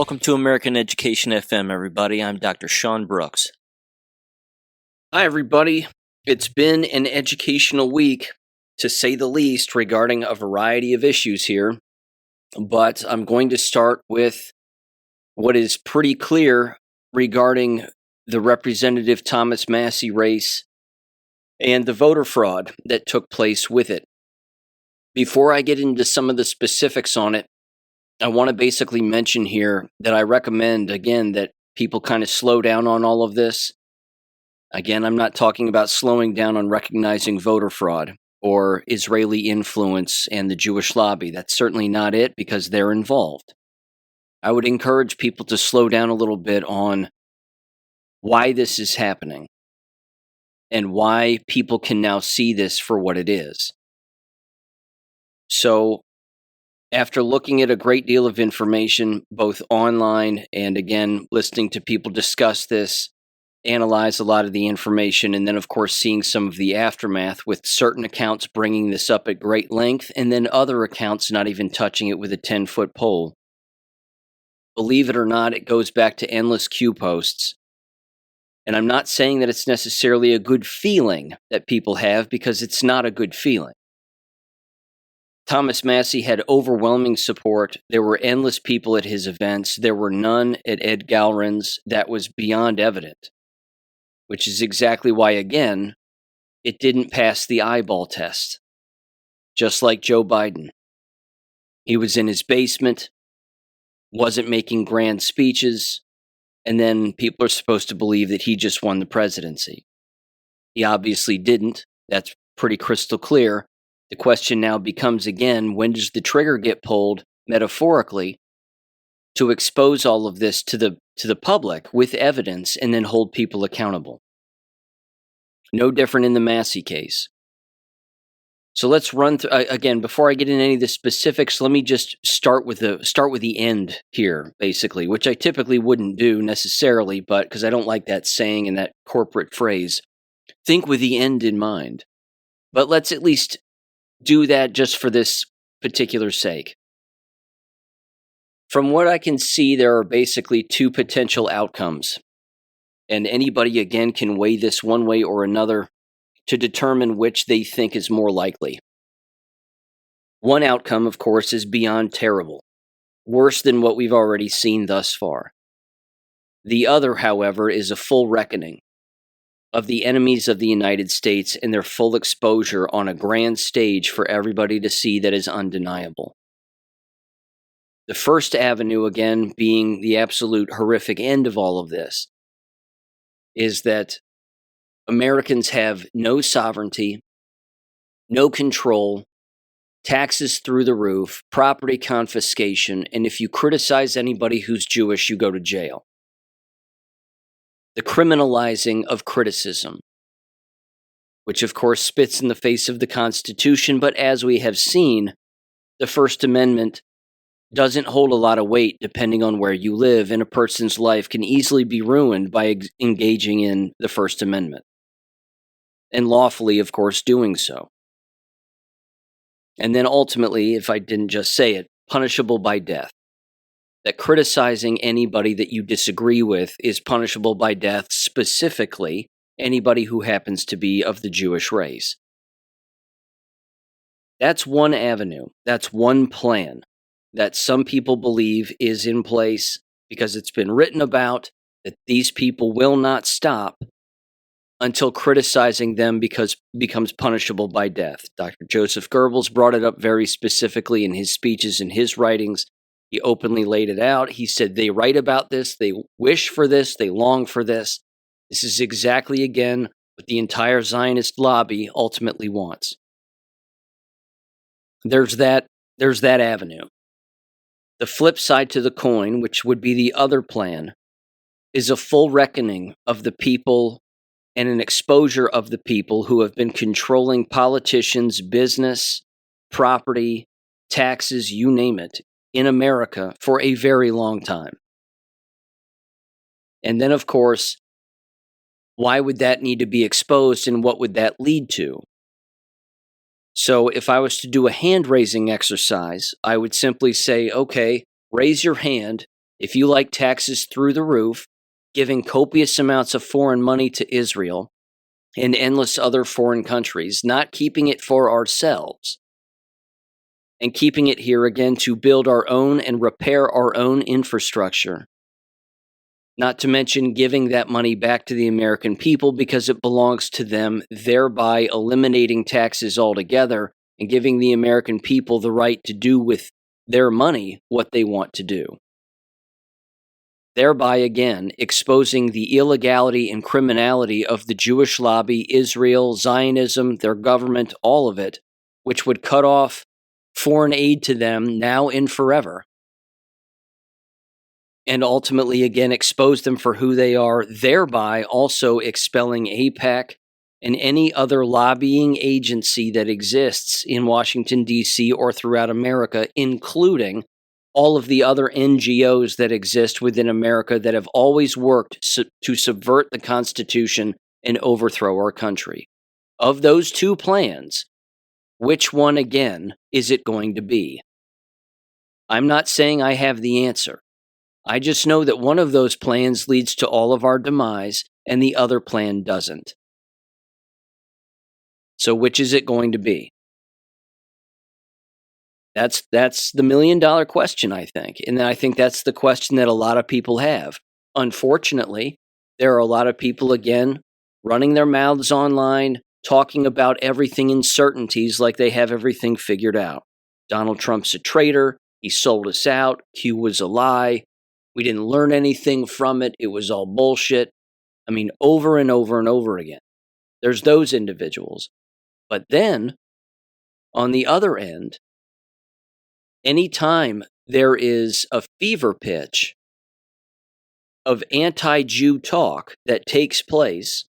Welcome to American Education FM, everybody. I'm Dr. Sean Brooks. Hi, everybody. It's been an educational week, to say the least, regarding a variety of issues here. But I'm going to start with what is pretty clear regarding the Representative Thomas Massie race and the voter fraud that took place with it. Before I get into some of the specifics on it, I want to basically mention here that I recommend, again, that people kind of slow down on all of this. Again, I'm not talking about slowing down on recognizing voter fraud or Israeli influence and the Jewish lobby. That's certainly not it, because they're involved. I would encourage people to slow down a little bit on why this is happening and why people can now see this for what it is. So, after looking at a great deal of information, both online and, again, listening to people discuss this, analyze a lot of the information, and then, of course, seeing some of the aftermath with certain accounts bringing this up at great length, and then other accounts not even touching it with a 10-foot pole. Believe it or not, it goes back to endless Q posts. And I'm not saying that it's necessarily a good feeling that people have, because it's not a good feeling. Thomas Massie had overwhelming support. There were endless people at his events. There were none at Ed Galrin's. That was beyond evident, which is exactly why, again, it didn't pass the eyeball test. Just like Joe Biden. He was in his basement, wasn't making grand speeches, and then people are supposed to believe that he just won the presidency. He obviously didn't. That's pretty crystal clear. The question now becomes, again, when does the trigger get pulled, metaphorically, to expose all of this to the public with evidence and then hold people accountable? No different in the Massie case. So let's run through, again, before I get into any of the specifics, let me just start with the end here, basically, which I typically wouldn't do necessarily, but because I don't like that saying and that corporate phrase, think with the end in mind. But let's at least do that just for this particular sake. From what I can see, there are basically two potential outcomes. And anybody, again, can weigh this one way or another to determine which they think is more likely. One outcome, of course, is beyond terrible, worse than what we've already seen thus far. The other, however, is a full reckoning of the enemies of the United States and their full exposure on a grand stage for everybody to see that is undeniable. The first avenue, again, being the absolute horrific end of all of this, is that Americans have no sovereignty, no control, taxes through the roof, property confiscation, and if you criticize anybody who's Jewish, you go to jail. The criminalizing of criticism, which of course spits in the face of the Constitution, but as we have seen, the First Amendment doesn't hold a lot of weight depending on where you live, and a person's life can easily be ruined by engaging in the First Amendment, and lawfully, of course, doing so. And then ultimately, if I didn't just say it, punishable by death. That criticizing anybody that you disagree with is punishable by death, specifically anybody who happens to be of the Jewish race. That's one avenue. That's one plan that some people believe is in place because it's been written about that these people will not stop until criticizing them becomes punishable by death. Dr. Joseph Goebbels brought it up very specifically in his speeches and his writings. He openly laid it out. He said they write about this, they wish for this, they long for this. This is exactly, again, what the entire Zionist lobby ultimately wants. There's that avenue. The flip side to the coin, which would be the other plan, is a full reckoning of the people and an exposure of the people who have been controlling politicians, business, property, taxes, you name it, in America for a very long time. And then, of course, why would that need to be exposed and what would that lead to? So if I was to do a hand-raising exercise, I would simply say, okay, raise your hand if you like taxes through the roof, giving copious amounts of foreign money to Israel and endless other foreign countries, not keeping it for ourselves, and keeping it here again to build our own and repair our own infrastructure. Not to mention giving that money back to the American people because it belongs to them, thereby eliminating taxes altogether and giving the American people the right to do with their money what they want to do. Thereby, again, exposing the illegality and criminality of the Jewish lobby, Israel, Zionism, their government, all of it, which would cut off foreign aid to them now and forever. And ultimately, again, expose them for who they are, thereby also expelling AIPAC and any other lobbying agency that exists in Washington, D.C. or throughout America, including all of the other NGOs that exist within America that have always worked to subvert the Constitution and overthrow our country. Of those two plans, which one, again, is it going to be? I'm not saying I have the answer. I just know that one of those plans leads to all of our demise and the other plan doesn't. So which is it going to be? That's the $1 million question, I think. And I think that's the question that a lot of people have. Unfortunately, there are a lot of people, again, running their mouths online, talking about everything in certainties like they have everything figured out. Donald Trump's a traitor. He sold us out. Q was a lie. We didn't learn anything from it. It was all bullshit. I mean, over and over and over again. There's those individuals. But then, on the other end, anytime there is a fever pitch of anti-Jew talk that takes place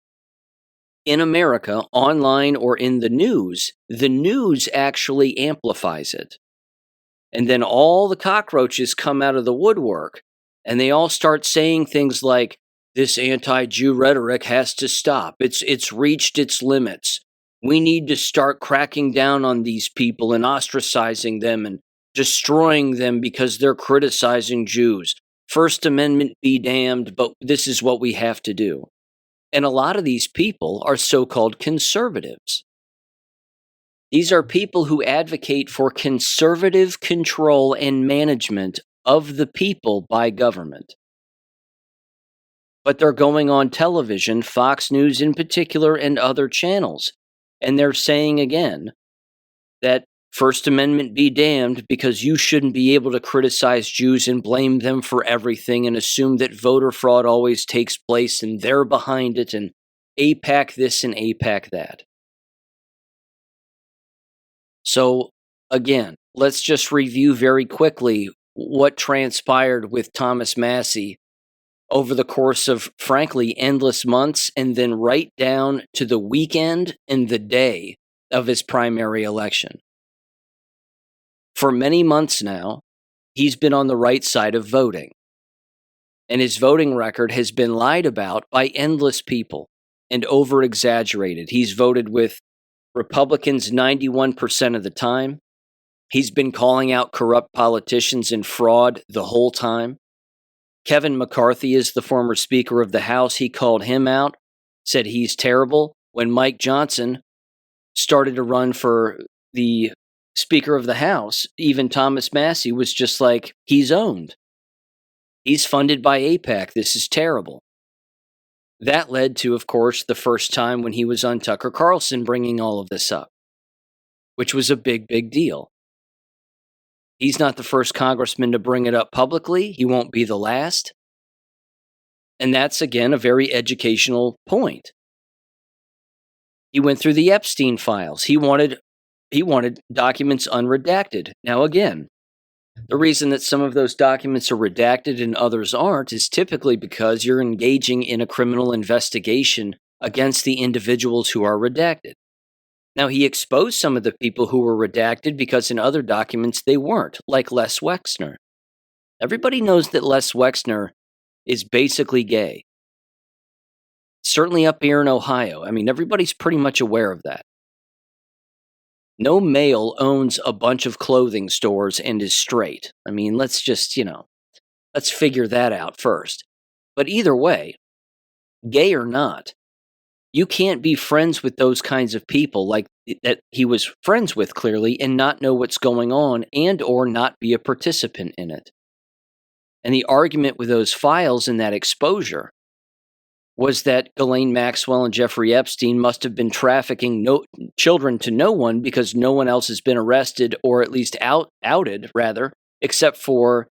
in America, online or in the news actually amplifies it. And then all the cockroaches come out of the woodwork, and they all start saying things like, this anti-Jew rhetoric has to stop. It's reached its limits. We need to start cracking down on these people and ostracizing them and destroying them because they're criticizing Jews. First Amendment be damned, but this is what we have to do. And a lot of these people are so-called conservatives. These are people who advocate for conservative control and management of the people by government. But they're going on television, Fox News in particular, and other channels, and they're saying again that First Amendment be damned because you shouldn't be able to criticize Jews and blame them for everything and assume that voter fraud always takes place and they're behind it and AIPAC this and AIPAC that. So, again, let's just review very quickly what transpired with Thomas Massie over the course of, frankly, endless months, and then right down to the weekend and the day of his primary election. For many months now, he's been on the right side of voting. And his voting record has been lied about by endless people and over-exaggerated. He's voted with Republicans 91% of the time. He's been calling out corrupt politicians and fraud the whole time. Kevin McCarthy is the former Speaker of the House. He called him out, said he's terrible. When Mike Johnson started to run for the Speaker of the House, even Thomas Massie was just like, he's owned. He's funded by AIPAC. This is terrible. That led to, of course, the first time when he was on Tucker Carlson bringing all of this up, which was a big, big deal. He's not the first congressman to bring it up publicly. He won't be the last. And that's, again, a very educational point. He went through the Epstein files. He wanted documents unredacted. Now, again, the reason that some of those documents are redacted and others aren't is typically because you're engaging in a criminal investigation against the individuals who are redacted. Now, he exposed some of the people who were redacted because in other documents they weren't, like Les Wexner. Everybody knows that Les Wexner is basically gay. Certainly up here in Ohio. I mean, everybody's pretty much aware of that. No male owns a bunch of clothing stores and is straight. I mean, let's just, Let's figure that out first. But either way, gay or not, you can't be friends with those kinds of people like that he was friends with clearly and not know what's going on and or not be a participant in it. And the argument with those files and that exposure was that Ghislaine Maxwell and Jeffrey Epstein must have been trafficking children to no one because no one else has been arrested or at least outed, except for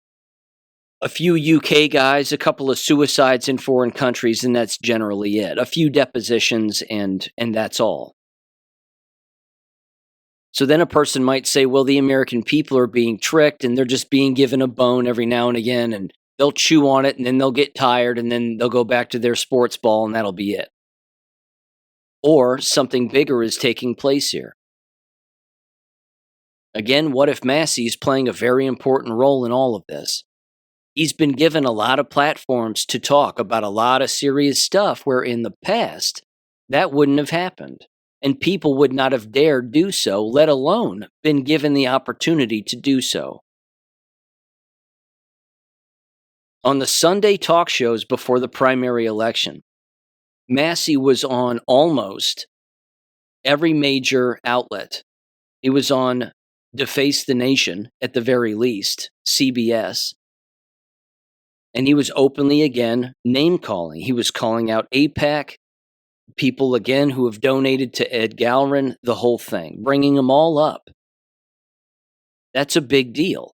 a few UK guys, a couple of suicides in foreign countries, and that's generally it. A few depositions, and that's all. So then a person might say, well, the American people are being tricked, and they're just being given a bone every now and again, and they'll chew on it, and then they'll get tired, and then they'll go back to their sports ball, and that'll be it. Or something bigger is taking place here. Again, what if Massie is playing a very important role in all of this? He's been given a lot of platforms to talk about a lot of serious stuff where in the past, that wouldn't have happened. And people would not have dared do so, let alone been given the opportunity to do so. On the Sunday talk shows before the primary election, Massie was on almost every major outlet. He was on Deface the Nation, at the very least, CBS. And he was openly, again, name-calling. He was calling out AIPAC, people, again, who have donated to Ed Galrin, the whole thing, bringing them all up. That's a big deal.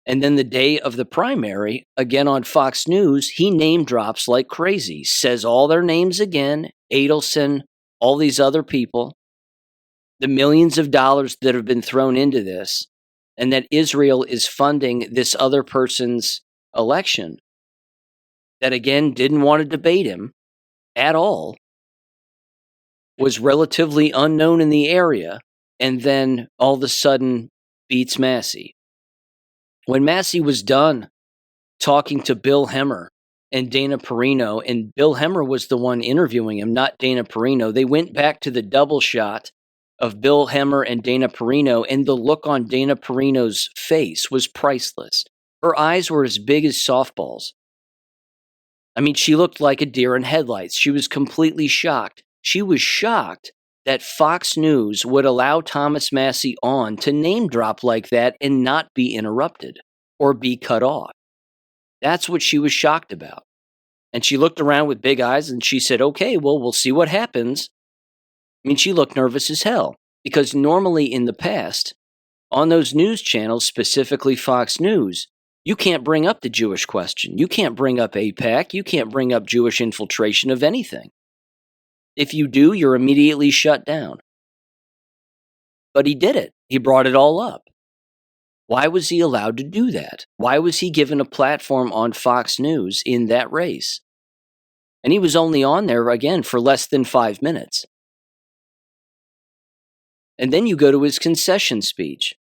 And then the day of the primary, again on Fox News, he name drops like crazy, says all their names again, Adelson, all these other people, the millions of dollars that have been thrown into this, and that Israel is funding this other person's election that, again, didn't want to debate him at all, was relatively unknown in the area, and then all of a sudden beats Massie. When Massie was done talking to Bill Hemmer and Dana Perino, and Bill Hemmer was the one interviewing him, not Dana Perino, they went back to the double shot of Bill Hemmer and Dana Perino, and the look on Dana Perino's face was priceless. Her eyes were as big as softballs. I mean, she looked like a deer in headlights. She was completely shocked. She was shocked that Fox News would allow Thomas Massie on to name drop like that and not be interrupted or be cut off. That's what she was shocked about. And she looked around with big eyes and she said, okay, well, we'll see what happens. I mean, she looked nervous as hell because normally in the past, on those news channels, specifically Fox News, you can't bring up the Jewish question. You can't bring up AIPAC. You can't bring up Jewish infiltration of anything. If you do, you're immediately shut down. But he did it. He brought it all up. Why was he allowed to do that? Why was he given a platform on Fox News in that race? And he was only on there, again, for less than 5 minutes. And then you go to his concession speech.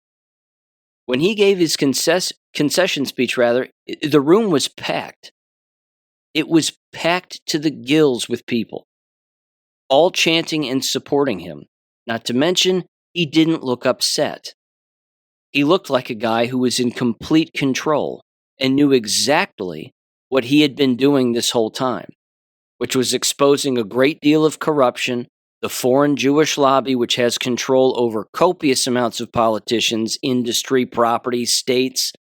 When he gave his concession speech, the room was packed. It was packed to the gills with people, all chanting and supporting him. Not to mention, he didn't look upset. He looked like a guy who was in complete control and knew exactly what he had been doing this whole time, which was exposing a great deal of corruption, the foreign Jewish lobby, which has control over copious amounts of politicians, industry, property, states,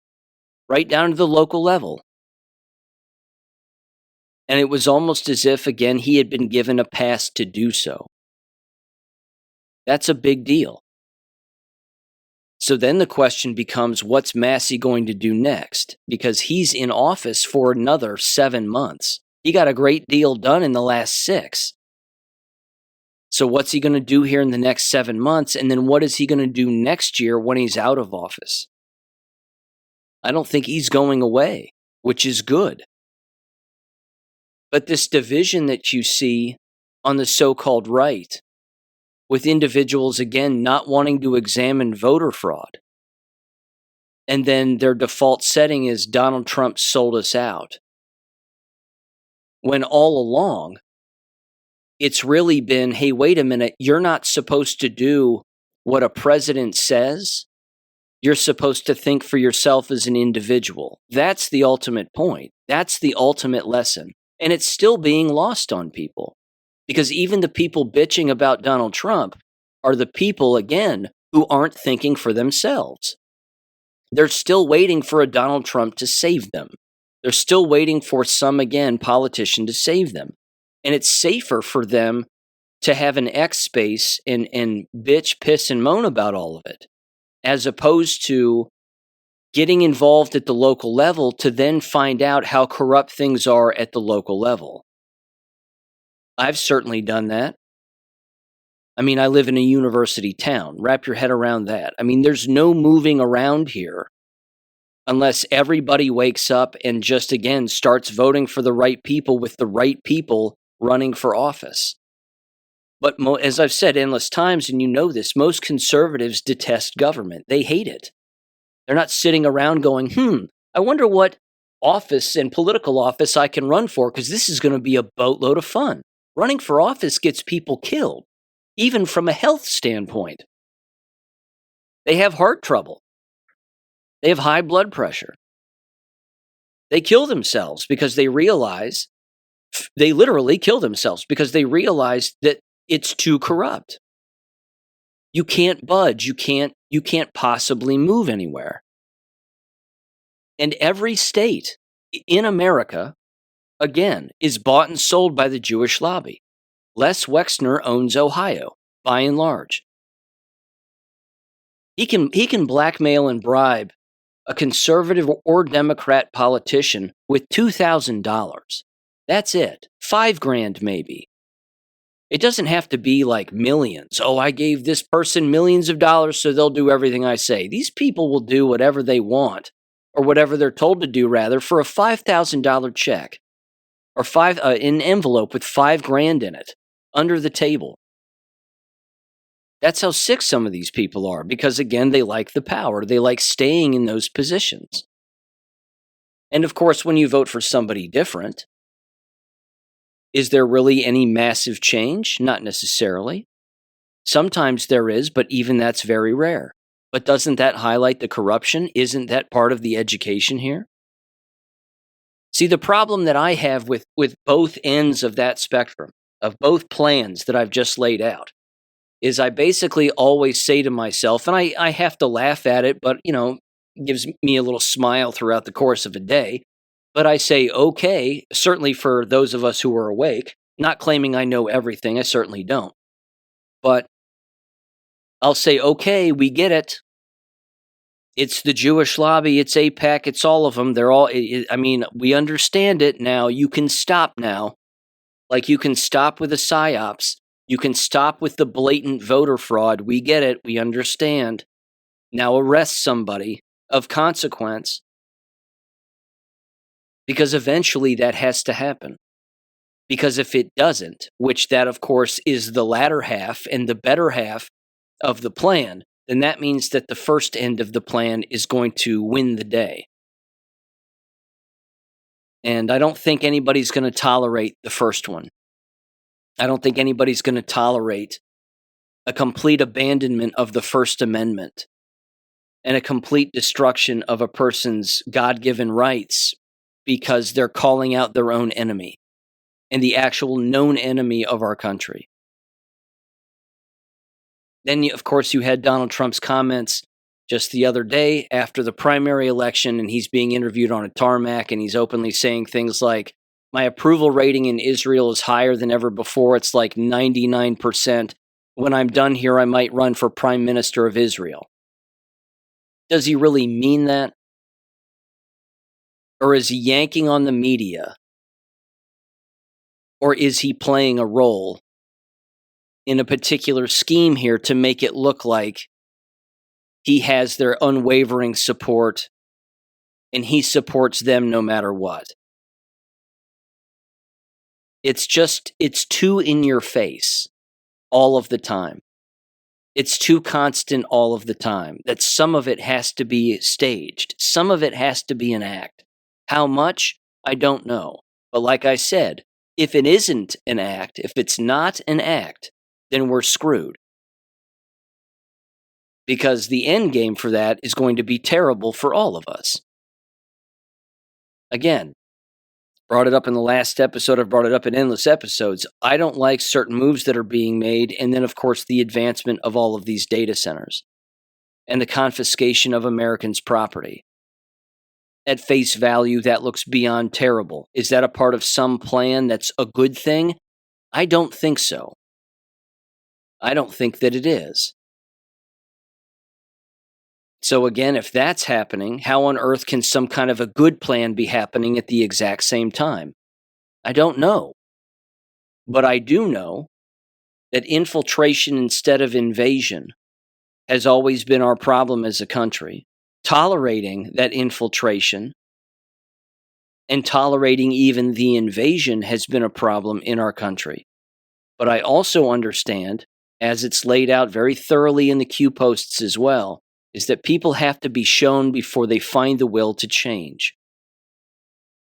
right down to the local level. And it was almost as if, again, he had been given a pass to do so. That's a big deal. So then the question becomes, what's Massie going to do next? Because he's in office for another 7 months. He got a great deal done in the last 6. So what's he going to do here in the next 7 months? And then what is he going to do next year when he's out of office? I don't think he's going away, which is good. But this division that you see on the so-called right, with individuals, again, not wanting to examine voter fraud, and then their default setting is Donald Trump sold us out, when all along, it's really been, hey, wait a minute, you're not supposed to do what a president says. You're supposed to think for yourself as an individual. That's the ultimate point. That's the ultimate lesson. And it's still being lost on people. Because even the people bitching about Donald Trump are the people, again, who aren't thinking for themselves. They're still waiting for a Donald Trump to save them. They're still waiting for some, again, politician to save them. And it's safer for them to have an X space and bitch, piss, and moan about all of it, as opposed to getting involved at the local level to then find out how corrupt things are at the local level. I've certainly done that. I mean, I live in a university town. Wrap your head around that. I mean, there's no moving around here unless everybody wakes up and just, again, starts voting for the right people with the right people running for office. But as I've said endless times, and you know this, most conservatives detest government. They hate it. They're not sitting around going, I wonder what office and political office I can run for, because this is going to be a boatload of fun. Running for office gets people killed, even from a health standpoint. They have heart trouble. They have high blood pressure. They kill themselves because they realize, they literally kill themselves because they realize that it's too corrupt. You can't budge. You can't possibly move anywhere. And every state in America, again, is bought and sold by the Jewish lobby. Les Wexner owns Ohio, by and large. He can blackmail and bribe a conservative or Democrat politician with $2,000. That's it. $5,000 maybe. It doesn't have to be like millions. Oh, I gave this person millions of dollars, so they'll do everything I say. These people will do whatever they want, or whatever they're told to do, rather, for a $5,000 check, or an envelope with $5,000 in it, under the table. That's how sick some of these people are, because, again, they like the power. They like staying in those positions. And, of course, when you vote for somebody different, is there really any massive change? Not necessarily. Sometimes there is, but even that's very rare. But doesn't that highlight the corruption? Isn't that part of the education here? See, the problem that I have with both ends of that spectrum, of both plans that I've just laid out, is I basically always say to myself, and I have to laugh at it, but, gives me a little smile throughout the course of a day. But I say, okay, certainly for those of us who are awake, not claiming I know everything, I certainly don't. But I'll say, okay, we get it. It's the Jewish lobby, it's AIPAC, it's all of them. They're all, we understand it now. You can stop now. Like you can stop with the PSYOPs. You can stop with the blatant voter fraud. We get it. We understand. Now arrest somebody of consequence. Because eventually that has to happen. Because if it doesn't, which that, of course, is the latter half and the better half of the plan, then that means that the first end of the plan is going to win the day. And I don't think anybody's going to tolerate the first one. I don't think anybody's going to tolerate a complete abandonment of the First Amendment and a complete destruction of a person's God-given rights because they're calling out their own enemy and the actual known enemy of our country. Then, of course, you had Donald Trump's comments just the other day after the primary election, and he's being interviewed on a tarmac, and he's openly saying things like, my approval rating in Israel is higher than ever before. It's like 99%. When I'm done here, I might run for Prime Minister of Israel. Does he really mean that? Or is he yanking on the media? Or is he playing a role in a particular scheme here to make it look like he has their unwavering support and he supports them no matter what? It's too in your face all of the time. It's too constant all of the time that some of it has to be staged. Some of it has to be an act. How much? I don't know. But like I said, if it isn't an act, if it's not an act, then we're screwed. because the end game for that is going to be terrible for all of us. Again, brought it up in the last episode. I've brought it up in endless episodes. I don't like certain moves that are being made. And then, of course, the advancement of all of these data centers and the confiscation of Americans' property. At face value, that looks beyond terrible. Is that a part of some plan that's a good thing? I don't think so. I don't think that it is. So again, if that's happening, how on earth can some kind of a good plan be happening at the exact same time? I don't know. But I do know that infiltration instead of invasion has always been our problem as a country. Tolerating that infiltration and tolerating even the invasion has been a problem in our country. But I also understand, as it's laid out very thoroughly in the Q posts as well, is that people have to be shown before they find the will to change.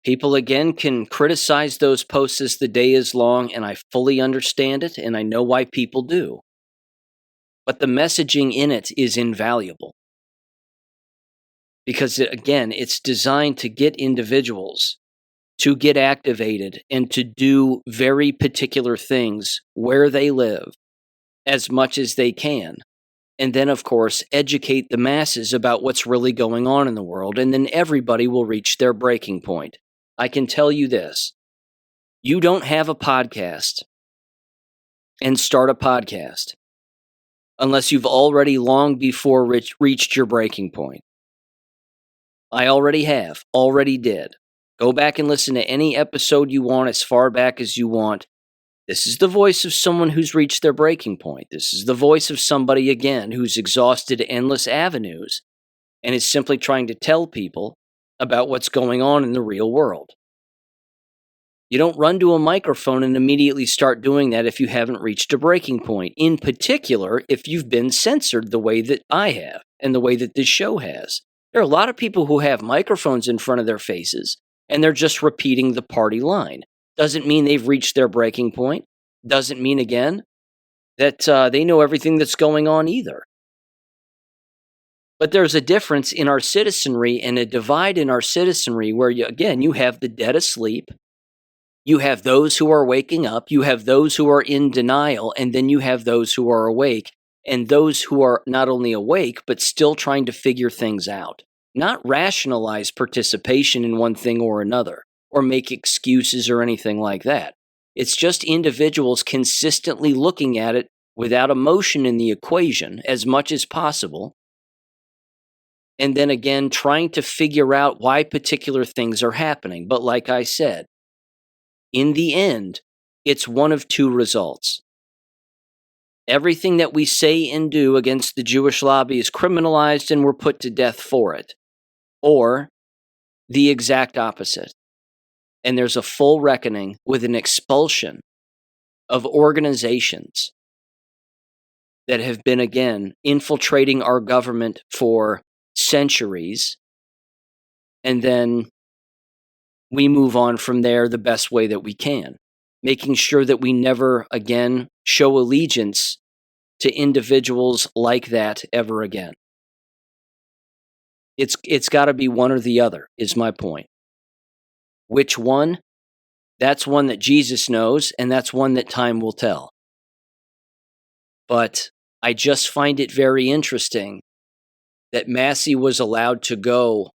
People, again, can criticize those posts as the day is long, and I fully understand it, and I know why people do. But the messaging in it is invaluable. Because, again, it's designed to get individuals to get activated and to do very particular things where they live as much as they can. And then, of course, educate the masses about what's really going on in the world, and then everybody will reach their breaking point. I can tell you this. You don't have a podcast and start a podcast unless you've already long before reached your breaking point. I already have, already did. Go back and listen to any episode you want as far back as you want. This is the voice of someone who's reached their breaking point. This is the voice of somebody, again, who's exhausted endless avenues and is simply trying to tell people about what's going on in the real world. You don't run to a microphone and immediately start doing that if you haven't reached a breaking point. In particular, if you've been censored the way that I have and the way that this show has. There are a lot of people who have microphones in front of their faces and they're just repeating the party line. Doesn't mean they've reached their breaking point. Doesn't mean, again, that they know everything that's going on either. But there's a difference in our citizenry and a divide in our citizenry where, you have the dead asleep. You have those who are waking up. You have those who are in denial. And then you have those who are awake. And those who are not only awake, but still trying to figure things out. Not rationalize participation in one thing or another, or make excuses or anything like that. It's just individuals consistently looking at it without emotion in the equation as much as possible. And then again, trying to figure out why particular things are happening. But like I said, in the end, it's one of two results. Everything that we say and do against the Jewish lobby is criminalized and we're put to death for it. Or the exact opposite. And there's a full reckoning with an expulsion of organizations that have been, again, infiltrating our government for centuries. And then we move on from there the best way that we can, making sure that we never again show allegiance to individuals like that ever again. It's got to be one or the other, is my point. Which one? That's one that Jesus knows, and that's one that time will tell. But I just find it very interesting that Massie was allowed to go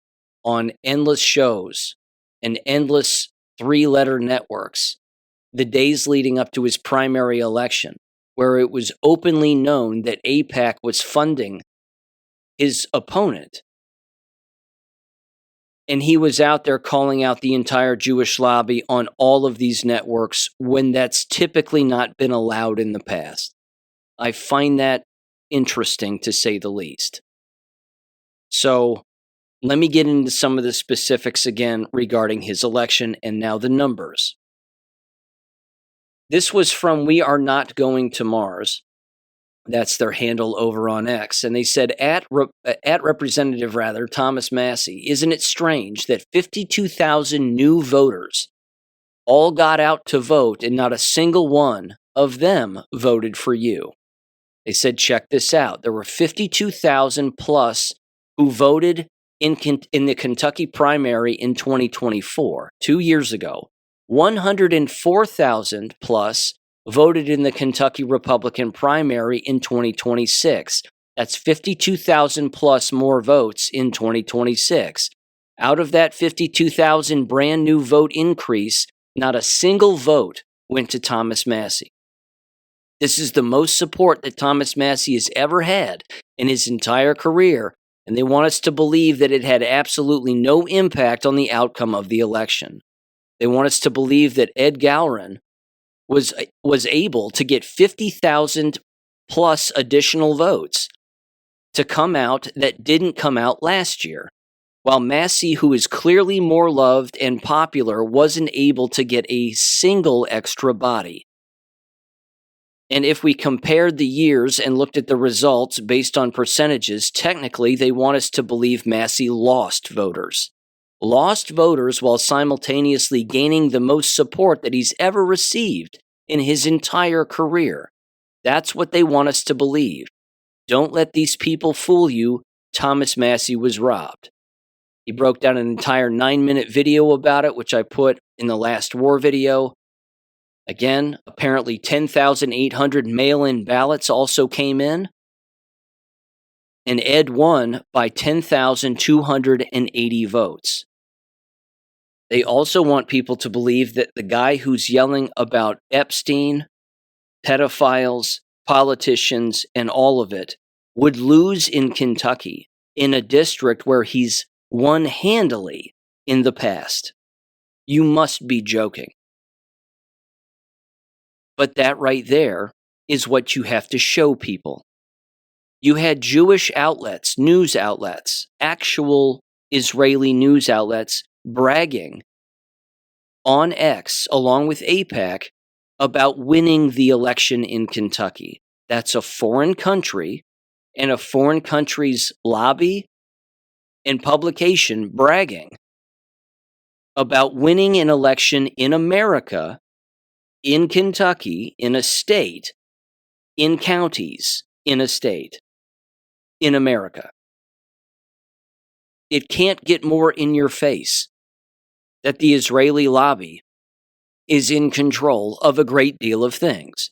on endless shows and endless 3-letter networks the days leading up to his primary election, where it was openly known that AIPAC was funding his opponent. And he was out there calling out the entire Jewish lobby on all of these networks when that's typically not been allowed in the past. I find that interesting, to say the least. So let me get into some of the specifics again regarding his election and now the numbers. This was from We Are Not Going to Mars. That's their handle over on X. And they said, at Representative Thomas Massie, isn't it strange that 52,000 new voters all got out to vote and not a single one of them voted for you? They said, check this out. There were 52,000 plus who voted in the Kentucky primary in 2024, 2 years ago. 104,000 plus voted in the Kentucky Republican primary in 2026. That's 52,000 plus more votes in 2026. Out of that 52,000 brand new vote increase, not a single vote went to Thomas Massie. This is the most support that Thomas Massie has ever had in his entire career, and they want us to believe that it had absolutely no impact on the outcome of the election. They want us to believe that Ed Gowron was able to get 50,000 plus additional votes to come out that didn't come out last year, while Massie, who is clearly more loved and popular, wasn't able to get a single extra body. And if we compared the years and looked at the results based on percentages, technically they want us to believe Massie lost voters. Lost voters while simultaneously gaining the most support that he's ever received in his entire career. That's what they want us to believe. Don't let these people fool you. Thomas Massie was robbed. He broke down an entire 9-minute video about it, which I put in the last war video. Again, apparently 10,800 mail-in ballots also came in, and Ed won by 10,280 votes. They also want people to believe that the guy who's yelling about Epstein, pedophiles, politicians, and all of it would lose in Kentucky, in a district where he's won handily in the past. You must be joking. But that right there is what you have to show people. You had Jewish outlets, news outlets, actual Israeli news outlets bragging on X, along with AIPAC, about winning the election in Kentucky. That's a foreign country, and a foreign country's lobby and publication bragging about winning an election in America, in Kentucky, in a state, in counties, in a state, in America. It can't get more in your face that the Israeli lobby is in control of a great deal of things.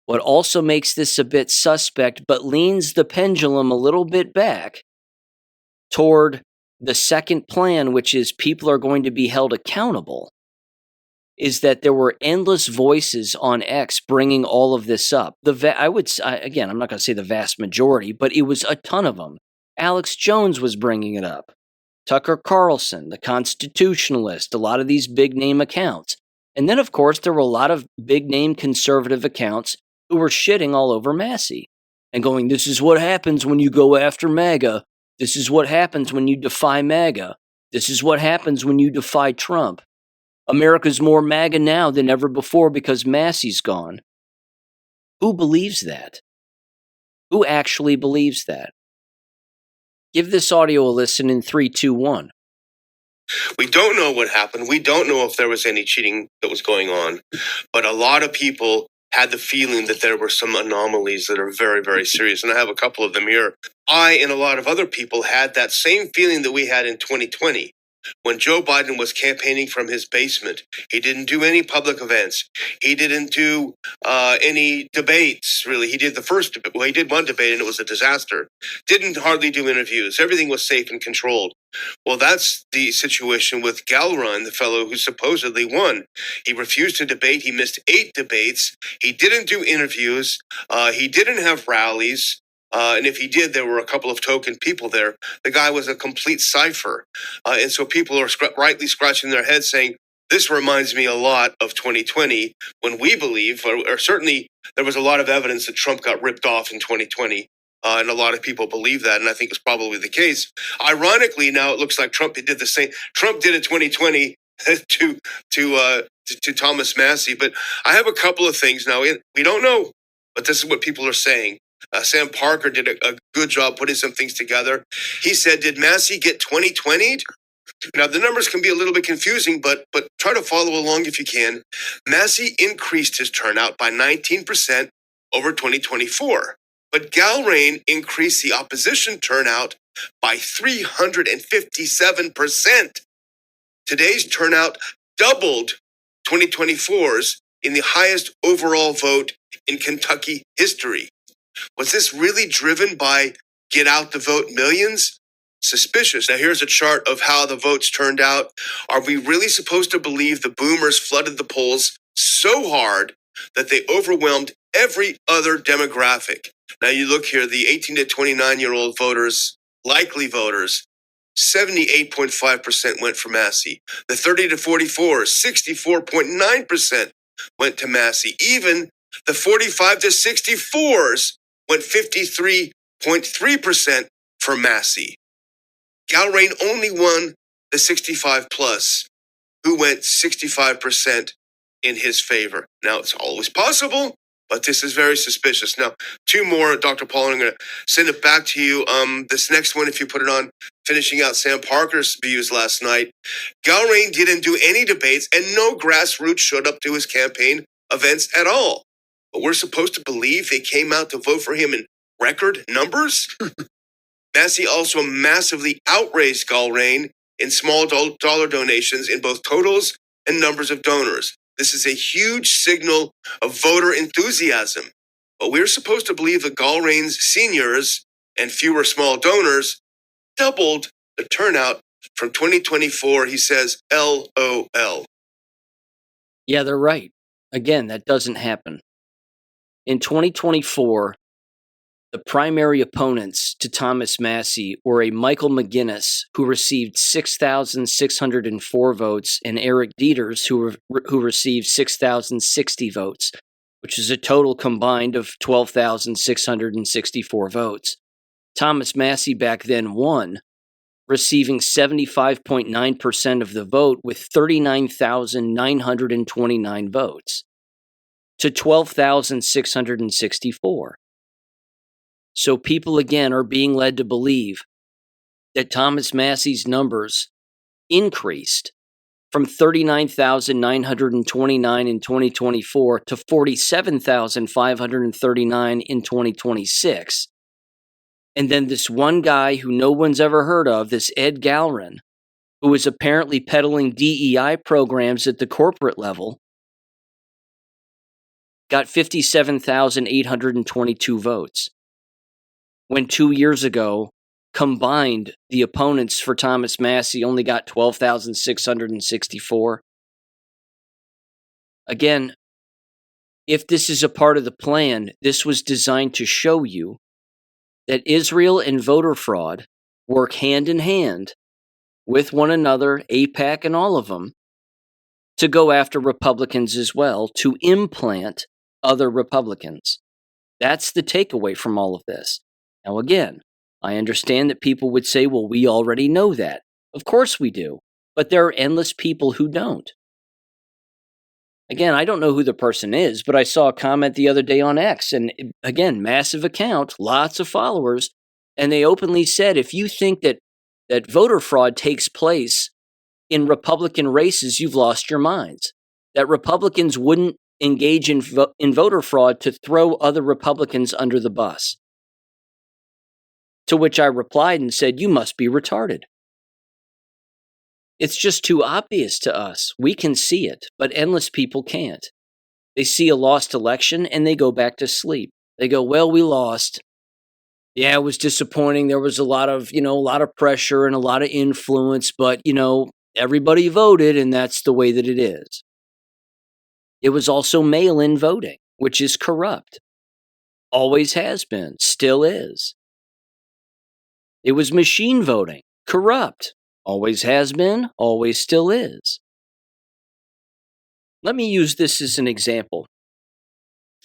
What also makes this a bit suspect, but leans the pendulum a little bit back toward the second plan, which is people are going to be held accountable, is that there were endless voices on X bringing all of this up. Again, I'm not going to say the vast majority, but it was a ton of them. Alex Jones was bringing it up. Tucker Carlson, the Constitutionalist, a lot of these big-name accounts. And then, of course, there were a lot of big-name conservative accounts who were shitting all over Massie and going, this is what happens when you go after MAGA. This is what happens when you defy MAGA. This is what happens when you defy Trump. America's more MAGA now than ever before because Massie's gone. Who believes that? Who actually believes that? Give this audio a listen in 3, 2, 1. We don't know what happened. We don't know if there was any cheating that was going on. But a lot of people had the feeling that there were some anomalies that are very, very serious. And I have a couple of them here. I and a lot of other people had that same feeling that we had in 2020. When Joe Biden was campaigning from his basement, he didn't do any public events. He didn't do any debates, really. He did he did one debate and it was a disaster. Didn't hardly do interviews. Everything was safe and controlled. Well, that's the situation with Gowron, the fellow who supposedly won. He refused to debate. He missed 8 debates. He didn't do interviews. He didn't have rallies. And if he did, there were a couple of token people there. The guy was a complete cipher. And so people are rightly scratching their heads saying, this reminds me a lot of 2020 when we believe, or certainly there was a lot of evidence that Trump got ripped off in 2020. And a lot of people believe that, and I think it's probably the case. Ironically, now it looks like Trump did the same. Trump did in 2020 to Thomas Massie. But I have a couple of things now. We don't know, but this is what people are saying. Sam Parker did a good job putting some things together. He said, did Massie get 2020'd? Now, the numbers can be a little bit confusing, but try to follow along if you can. Massie increased his turnout by 19%. over 2024. But Galrain increased the opposition turnout by 357%. Today's turnout doubled 2024's in the highest overall vote in Kentucky history. Was this really driven by get out the vote millions? Suspicious. Now here's a chart of how the votes turned out. Are we really supposed to believe the boomers flooded the polls so hard that they overwhelmed every other demographic? Now you look here, the 18 to 29-year-old voters, likely voters, 78.5% went for Massie. The 30 to 44, 64.9% went to Massie. Even the 45 to 64s went 53.3% for Massie. Galrain only won the 65 plus, who went 65% in his favor. Now, it's always possible, but this is very suspicious. Now, two more, Dr. Paul, and I'm going to send it back to you. This next one, if you put it on, finishing out Sam Parker's views last night. Galrain didn't do any debates, and no grassroots showed up to his campaign events at all. But we're supposed to believe they came out to vote for him in record numbers? Massie also massively outraised Galrain in small dollar donations in both totals and numbers of donors. This is a huge signal of voter enthusiasm. But we're supposed to believe that Galrain's seniors and fewer small donors doubled the turnout from 2024. He says, LOL. Yeah, they're right. Again, that doesn't happen. In 2024, the primary opponents to Thomas Massie were a Michael McGinnis, who received 6,604 votes, and Eric Dieters, who received 6,060 votes, which is a total combined of 12,664 votes. Thomas Massie back then won, receiving 75.9% of the vote with 39,929 votes to 12,664. So people, again, are being led to believe that Thomas Massie's numbers increased from 39,929 in 2024 to 47,539 in 2026. And then this one guy who no one's ever heard of, this Ed Galrain, who was apparently peddling DEI programs at the corporate level, got 57,822 votes. When 2 years ago, combined, the opponents for Thomas Massie only got 12,664. Again, if this is a part of the plan, this was designed to show you that Israel and voter fraud work hand in hand with one another, AIPAC and all of them, to go after Republicans as well, to implant other Republicans. That's the takeaway from all of this. Now, again, I understand that people would say, well, we already know that. Of course we do. But there are endless people who don't. Again, I don't know who the person is, but I saw a comment the other day on X. And again, massive account, lots of followers. And they openly said, if you think that voter fraud takes place in Republican races, you've lost your minds. That Republicans wouldn't engage in voter fraud to throw other Republicans under the bus. To which I replied and said, you must be retarded. It's just too obvious to us. We can see it, but endless people can't. They see a lost election and they go back to sleep. They go, well, we lost. Yeah, it was disappointing. There was a lot of pressure and a lot of influence, but, everybody voted and that's the way that it is. It was also mail-in voting, which is corrupt. Always has been, still is. It was machine voting, corrupt. Always has been, always still is. Let me use this as an example.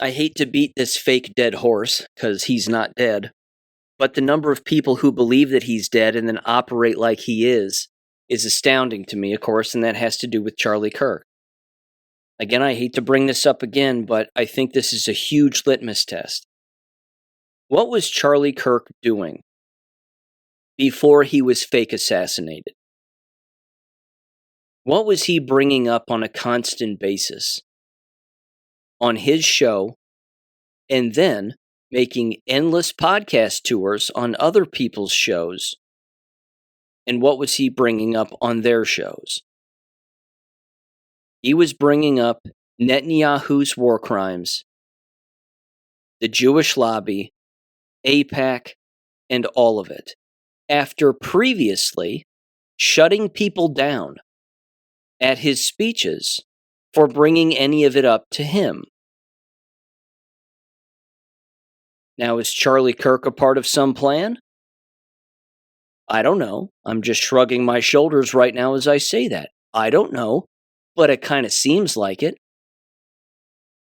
I hate to beat this fake dead horse, because he's not dead, but the number of people who believe that he's dead and then operate like he is astounding to me, of course, and that has to do with Charlie Kirk. Again, I hate to bring this up again, but I think this is a huge litmus test. What was Charlie Kirk doing before he was fake assassinated? What was he bringing up on a constant basis on his show and then making endless podcast tours on other people's shows. And what was he bringing up on their shows? He was bringing up Netanyahu's war crimes, the Jewish lobby, AIPAC, and all of it, after previously shutting people down at his speeches for bringing any of it up to him. Now, is Charlie Kirk a part of some plan? I don't know. I'm just shrugging my shoulders right now as I say that. I don't know, but it kind of seems like it.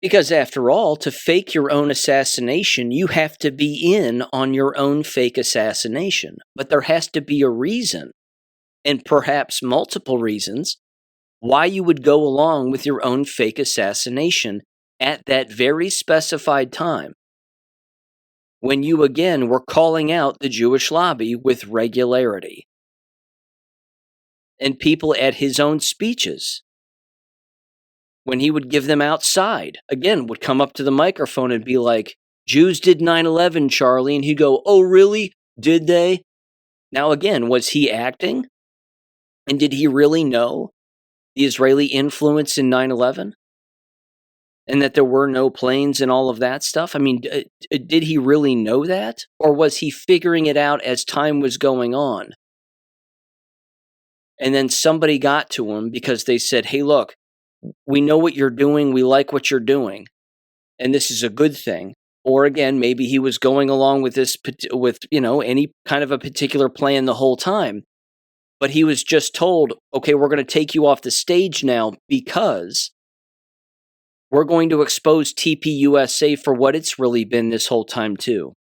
Because after all, to fake your own assassination, you have to be in on your own fake assassination. But there has to be a reason, and perhaps multiple reasons, why you would go along with your own fake assassination at that very specified time, when you again were calling out the Jewish lobby with regularity. And people at his own speeches, when he would give them outside, again, would come up to the microphone and be like, Jews did 9/11, Charlie. And he'd go, oh, really? Did they? Now, again, was he acting? And did he really know the Israeli influence in 9/11? And that there were no planes and all of that stuff? I mean, did he really know that? Or was he figuring it out as time was going on? And then somebody got to him because they said, hey, look, we know what you're doing. We like what you're doing. And this is a good thing. Or again, maybe he was going along with this, with, any kind of a particular plan the whole time. But he was just told, okay, we're going to take you off the stage now because we're going to expose TPUSA for what it's really been this whole time too,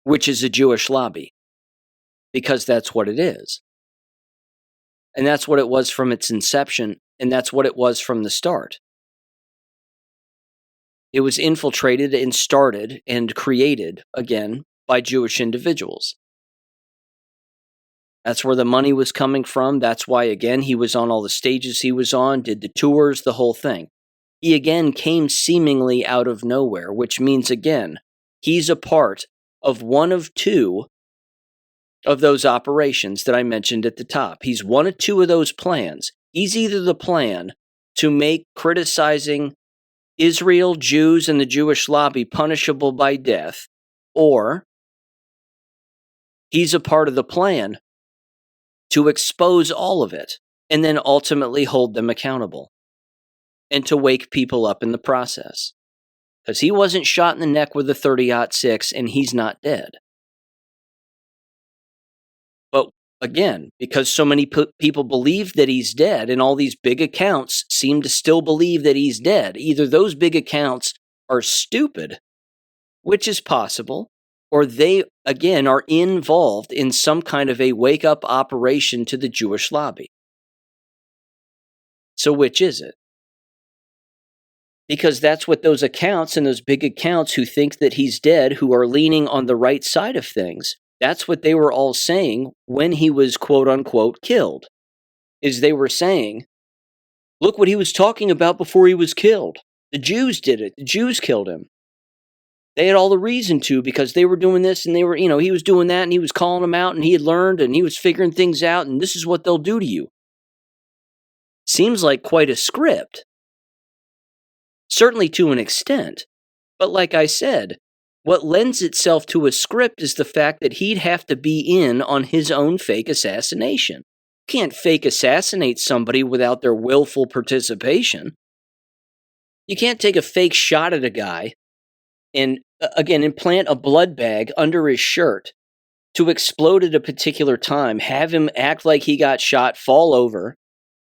which is a Jewish lobby, because that's what it is. And that's what it was from its inception, and that's what it was from the start. It was infiltrated and started and created, again, by Jewish individuals. That's where the money was coming from. That's why, again, he was on all the stages he was on, did the tours, the whole thing. He, again, came seemingly out of nowhere, which means, again, he's a part of one of two of those operations that I mentioned at the top. He's one of two of those plans. He's either the plan to make criticizing Israel, Jews, and the Jewish lobby punishable by death, or he's a part of the plan to expose all of it and then ultimately hold them accountable and to wake people up in the process. Because he wasn't shot in the neck with a 30-06 and he's not dead. But again, because so many people believe that he's dead, and all these big accounts seem to still believe that he's dead, either those big accounts are stupid, which is possible, or they, again, are involved in some kind of a wake-up operation to the Jewish lobby. So which is it? Because that's what those accounts and those big accounts who think that he's dead, who are leaning on the right side of things, that's what they were all saying when he was quote-unquote killed, is they were saying, look what he was talking about before he was killed. The Jews did it. The Jews killed him. They had all the reason to, because they were doing this and they were, he was doing that and he was calling them out and he had learned and he was figuring things out and this is what they'll do to you. Seems like quite a script. Certainly to an extent. But like I said, what lends itself to a script is the fact that he'd have to be in on his own fake assassination. You can't fake assassinate somebody without their willful participation. You can't take a fake shot at a guy and, again, implant a blood bag under his shirt to explode at a particular time, have him act like he got shot, fall over,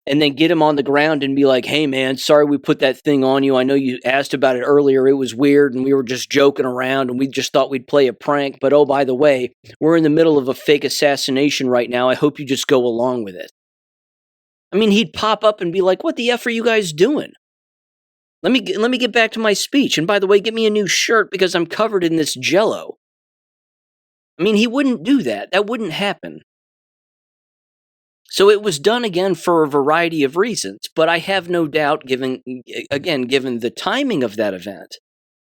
and then get him on the ground and be like, hey, man, sorry we put that thing on you. I know you asked about it earlier. It was weird, and we were just joking around, and we just thought we'd play a prank. But, oh, by the way, we're in the middle of a fake assassination right now. I hope you just go along with it. I mean, he'd pop up and be like, what the F are you guys doing? Let me get back to my speech. And by the way, get me a new shirt because I'm covered in this Jell-O. I mean, he wouldn't do that. That wouldn't happen. So it was done again for a variety of reasons, but I have no doubt, given the timing of that event,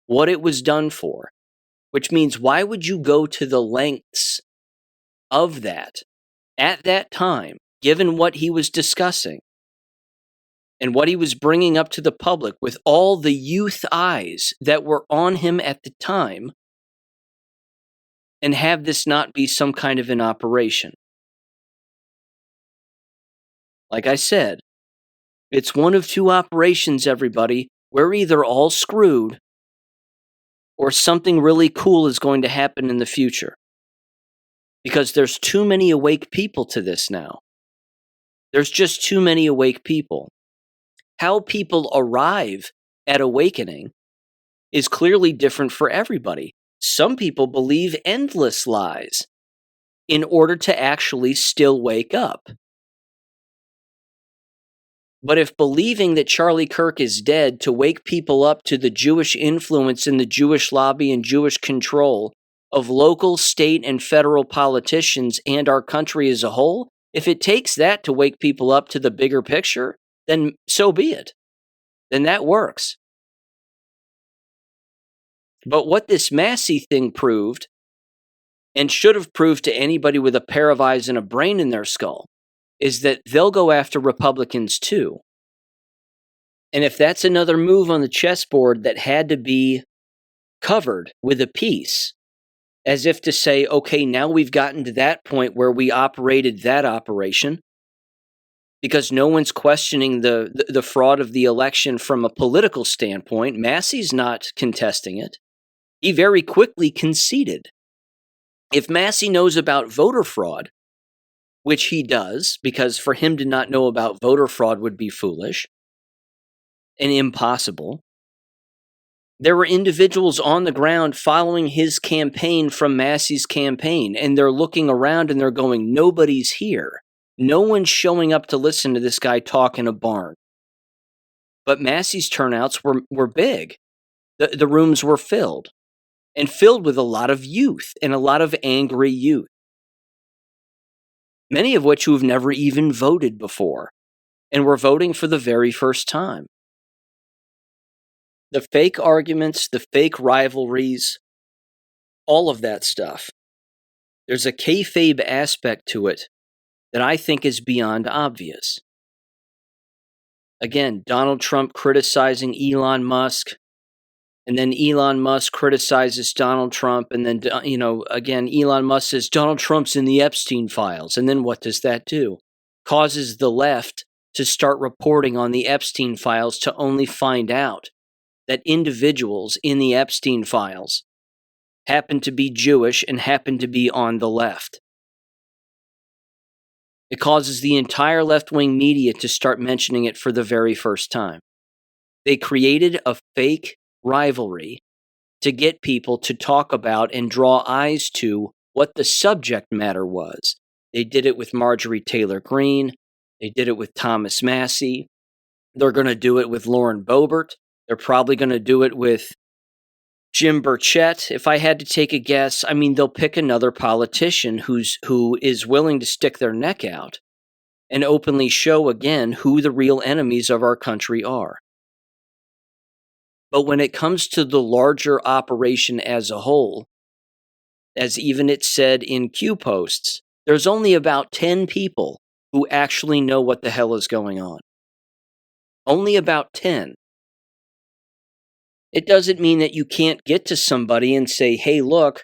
what it was done for, which means why would you go to the lengths of that at that time, given what he was discussing and what he was bringing up to the public with all the youth eyes that were on him at the time, and have this not be some kind of an operation? Like I said, it's one of two operations, everybody. We're either all screwed or something really cool is going to happen in the future. Because there's too many awake people to this now. There's just too many awake people. How people arrive at awakening is clearly different for everybody. Some people believe endless lies in order to actually still wake up. But if believing that Charlie Kirk is dead to wake people up to the Jewish influence and the Jewish lobby and Jewish control of local, state, and federal politicians and our country as a whole, if it takes that to wake people up to the bigger picture, then so be it. Then that works. But what this Massie thing proved, and should have proved to anybody with a pair of eyes and a brain in their skull, is that they'll go after Republicans too. And if that's another move on the chessboard that had to be covered with a piece, as if to say, okay, now we've gotten to that point where we operated that operation, because no one's questioning the fraud of the election from a political standpoint. Massie's not contesting it. He very quickly conceded. If Massie knows about voter fraud, which he does, because for him to not know about voter fraud would be foolish and impossible, there were individuals on the ground following his campaign from Massie's campaign, and they're looking around and they're going, nobody's here. No one's showing up to listen to this guy talk in a barn. But Massie's turnouts were big. The rooms were filled, and filled with a lot of youth and a lot of angry youth, many of which who have never even voted before and were voting for the very first time. The fake arguments, the fake rivalries, all of that stuff. There's a kayfabe aspect to it that I think is beyond obvious. Again, Donald Trump criticizing Elon Musk, and then Elon Musk criticizes Donald Trump, and then, again, Elon Musk says Donald Trump's in the Epstein files, and then what does that do? Causes the left to start reporting on the Epstein files to only find out that individuals in the Epstein files happen to be Jewish and happen to be on the left. It causes the entire left-wing media to start mentioning it for the very first time. They created a fake rivalry to get people to talk about and draw eyes to what the subject matter was. They did it with Marjorie Taylor Greene. They did it with Thomas Massie. They're going to do it with Lauren Boebert. They're probably going to do it with Jim Burchett. If I had to take a guess, I mean, they'll pick another politician who is willing to stick their neck out and openly show again who the real enemies of our country are. But when it comes to the larger operation as a whole, as even it said in Q posts, there's only about 10 people who actually know what the hell is going on. Only about 10. It doesn't mean that you can't get to somebody and say, hey, look,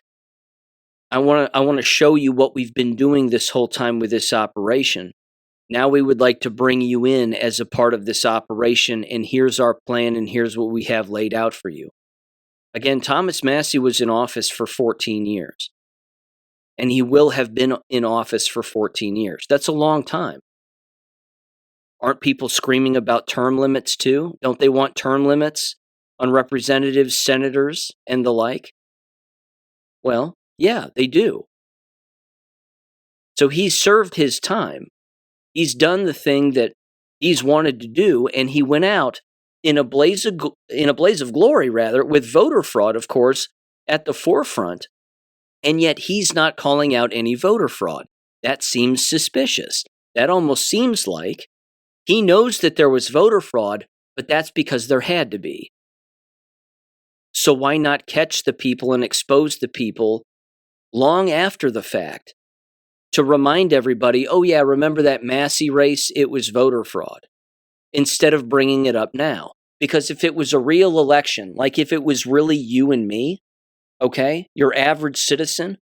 I want to show you what we've been doing this whole time with this operation. Now we would like to bring you in as a part of this operation, and here's our plan, and here's what we have laid out for you. Again, Thomas Massie was in office for 14 years, and he will have been in office for 14 years. That's a long time. Aren't people screaming about term limits too? Don't they want term limits on representatives, senators, and the like? Well, yeah, they do. So he's served his time. He's done the thing that he's wanted to do, and he went out in a blaze of glory, with voter fraud, of course, at the forefront, and yet he's not calling out any voter fraud. That seems suspicious. That almost seems like he knows that there was voter fraud, but that's because there had to be. So why not catch the people and expose the people long after the fact to remind everybody, oh yeah, remember that Massie race? It was voter fraud, instead of bringing it up now. Because if it was a real election, like if it was really you and me, okay, your average citizen,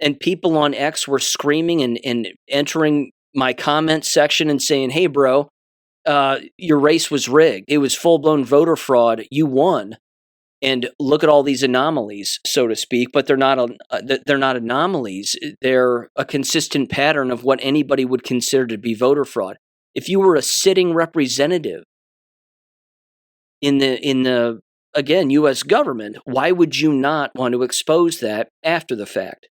and people on X were screaming and entering my comment section and saying, hey, bro, your race was rigged. It was full-blown voter fraud. You won. And look at all these anomalies, so to speak, but they're not anomalies. They're a consistent pattern of what anybody would consider to be voter fraud. If you were a sitting representative in the again, U.S. government, why would you not want to expose that after the fact?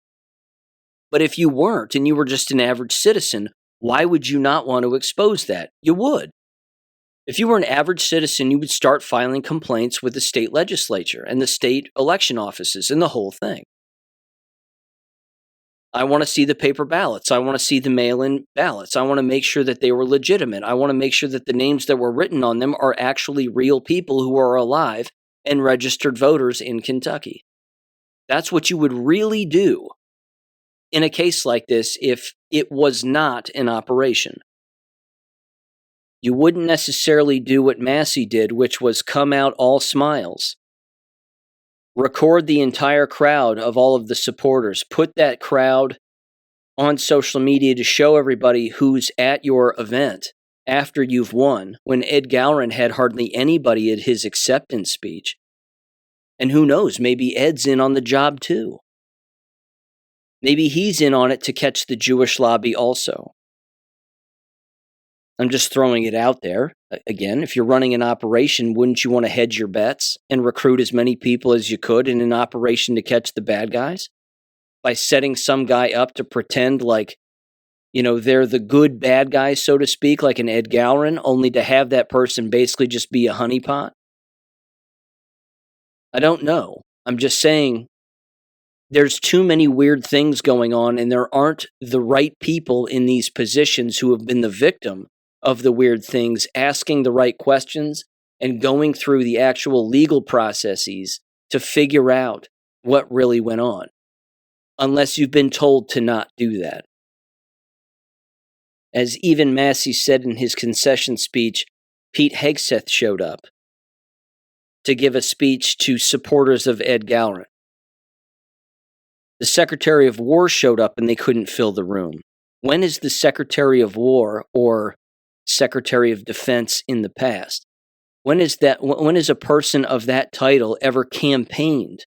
But if you weren't and you were just an average citizen, why would you not want to expose that? You would. If you were an average citizen, you would start filing complaints with the state legislature and the state election offices and the whole thing. I want to see the paper ballots. I want to see the mail-in ballots. I want to make sure that they were legitimate. I want to make sure that the names that were written on them are actually real people who are alive and registered voters in Kentucky. That's what you would really do in a case like this if it was not an operation. You wouldn't necessarily do what Massie did, which was come out all smiles. Record the entire crowd of all of the supporters. Put that crowd on social media to show everybody who's at your event after you've won, when Ed Gowron had hardly anybody at his acceptance speech. And who knows, maybe Ed's in on the job too. Maybe he's in on it to catch the Jewish lobby also. I'm just throwing it out there. Again, if you're running an operation, wouldn't you want to hedge your bets and recruit as many people as you could in an operation to catch the bad guys? By setting some guy up to pretend like, they're the good bad guys, so to speak, like an Ed Gowron, only to have that person basically just be a honeypot? I don't know. I'm just saying there's too many weird things going on, and there aren't the right people in these positions who have been the victim of the weird things, asking the right questions and going through the actual legal processes to figure out what really went on, unless you've been told to not do that. As even Massie said in his concession speech, Pete Hegseth showed up to give a speech to supporters of Ed Gowron. The Secretary of War showed up and they couldn't fill the room. When is the Secretary of War or Secretary of Defense in the past? When is a person of that title ever campaigned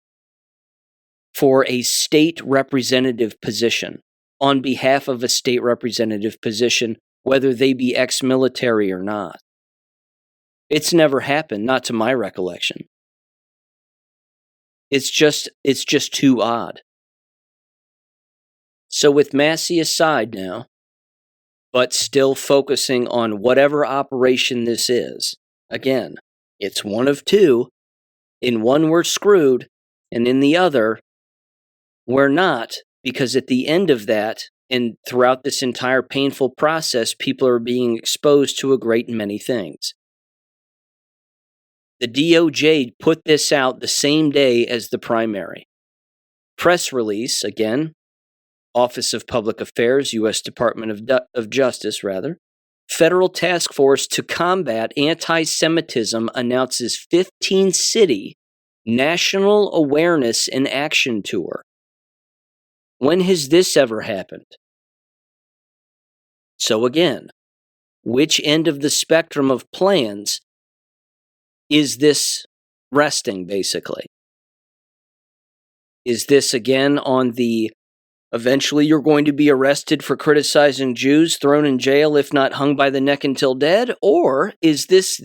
for a state representative position on behalf of a state representative position, whether they be ex-military or not? It's never happened, not to my recollection. It's just too odd. So with Massie aside now, but still focusing on whatever operation this is, again, it's one of two. In one, we're screwed, and in the other, we're not, because at the end of that, and throughout this entire painful process, people are being exposed to a great many things. The DOJ put this out the same day as the primary. Press release, again, Office of Public Affairs, U.S. Department of Justice, Federal Task Force to Combat Anti-Semitism announces 15-city National Awareness and Action Tour. When has this ever happened? So again, which end of the spectrum of plans is this resting, basically? Is this again on the eventually you're going to be arrested for criticizing Jews, thrown in jail, if not hung by the neck until dead? Or is this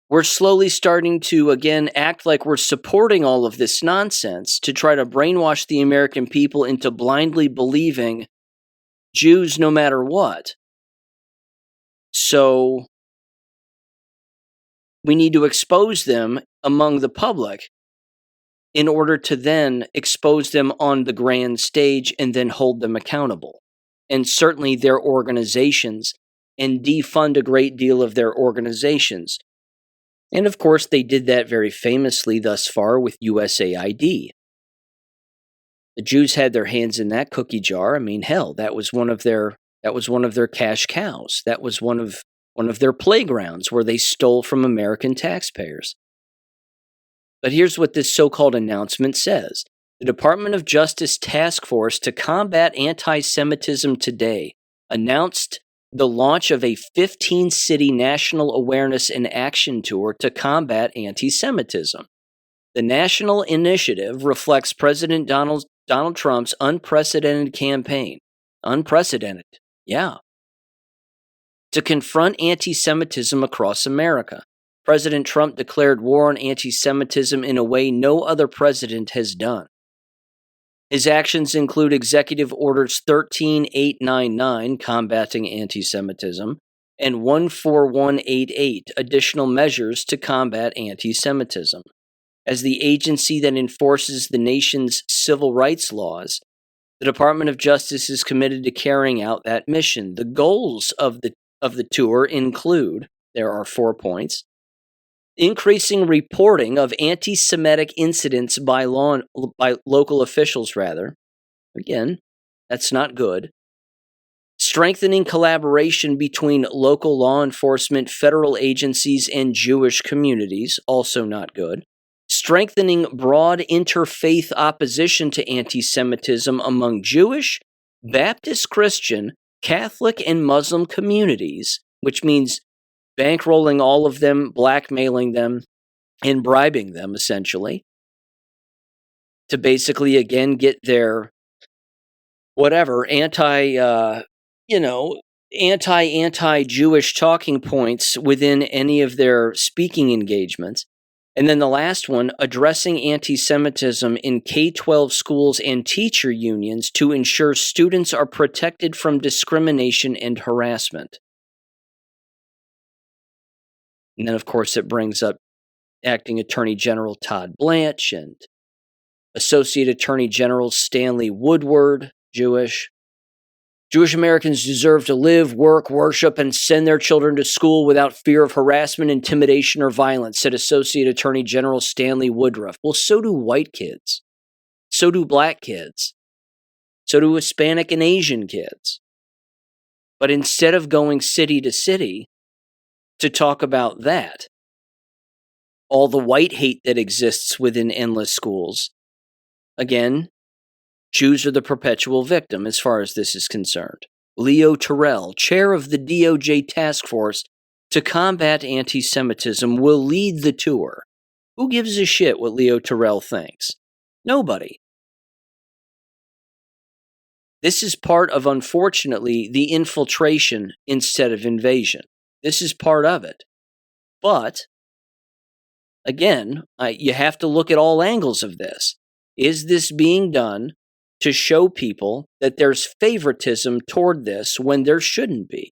we're slowly starting to, again, act like we're supporting all of this nonsense to try to brainwash the American people into blindly believing Jews no matter what? So we need to expose them among the public in order to then expose them on the grand stage and then hold them accountable. And certainly their organizations, and defund a great deal of their organizations. And of course, they did that very famously thus far with USAID. The Jews had their hands in that cookie jar. I mean, hell, that was one of their cash cows. That was one of their playgrounds where they stole from American taxpayers. But here's what this so-called announcement says. The Department of Justice Task Force to Combat Anti-Semitism today announced the launch of a 15-city national awareness and action tour to combat anti-Semitism. The national initiative reflects President Donald Trump's unprecedented campaign. Unprecedented, yeah. To confront anti-Semitism across America. President Trump declared war on anti-Semitism in a way no other president has done. His actions include Executive Orders 13899, combating anti-Semitism, and 14188, additional measures to combat anti-Semitism. As the agency that enforces the nation's civil rights laws, the Department of Justice is committed to carrying out that mission. The goals of the tour include, there are 4 points, increasing reporting of anti-Semitic incidents by local officials, rather. Again, that's not good. Strengthening collaboration between local law enforcement, federal agencies, and Jewish communities, also not good. Strengthening broad interfaith opposition to anti-Semitism among Jewish, Baptist Christian, Catholic, and Muslim communities, which means bankrolling all of them, blackmailing them, and bribing them, essentially, to basically, again, get their whatever anti-Jewish talking points within any of their speaking engagements. And then the last one, addressing anti-Semitism in K-12 schools and teacher unions to ensure students are protected from discrimination and harassment. And then, of course, it brings up Acting Attorney General Todd Blanche and Associate Attorney General Stanley Woodward, Jewish. Jewish Americans deserve to live, work, worship, and send their children to school without fear of harassment, intimidation, or violence, said Associate Attorney General Stanley Woodruff. Well, so do white kids. So do black kids. So do Hispanic and Asian kids. But instead of going city to city to talk about that, all the white hate that exists within endless schools, again, Jews are the perpetual victim as far as this is concerned. Leo Terrell, chair of the DOJ task force to combat anti-Semitism, will lead the tour. Who gives a shit what Leo Terrell thinks? Nobody. This is part of, unfortunately, the infiltration instead of invasion. This is part of it. But, again, you have to look at all angles of this. Is this being done to show people that there's favoritism toward this when there shouldn't be?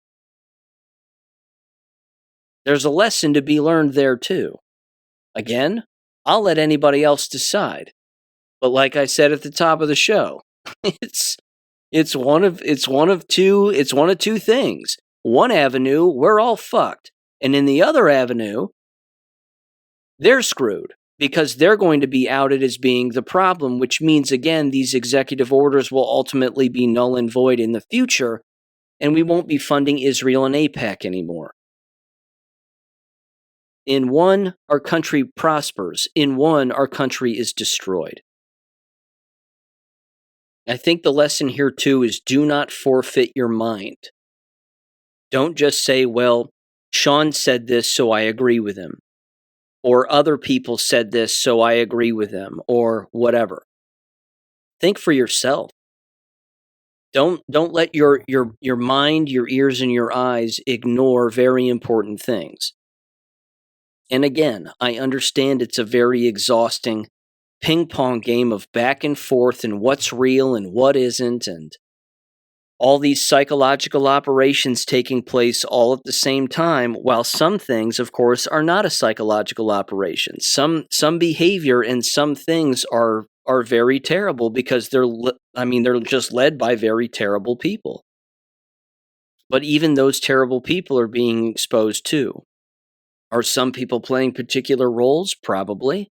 There's a lesson to be learned there too. Again, I'll let anybody else decide. But like I said at the top of the show, it's one of two things. One avenue, we're all fucked. And in the other avenue, they're screwed, because they're going to be outed as being the problem, which means, again, these executive orders will ultimately be null and void in the future, and we won't be funding Israel and AIPAC anymore. In one, our country prospers. In one, our country is destroyed. I think the lesson here, too, is do not forfeit your mind. Don't just say, well, Sean said this, so I agree with him. Or other people said this, so I agree with them, or whatever. Think for yourself. Don't let your mind, your ears, and your eyes ignore very important things. And again, I understand it's a very exhausting ping-pong game of back and forth and what's real and what isn't, and all these psychological operations taking place all at the same time, while some things, of course, are not a psychological operation. Some behavior and some things are very terrible because they're just led by very terrible people. But even those terrible people are being exposed too. Are some people playing particular roles? Probably.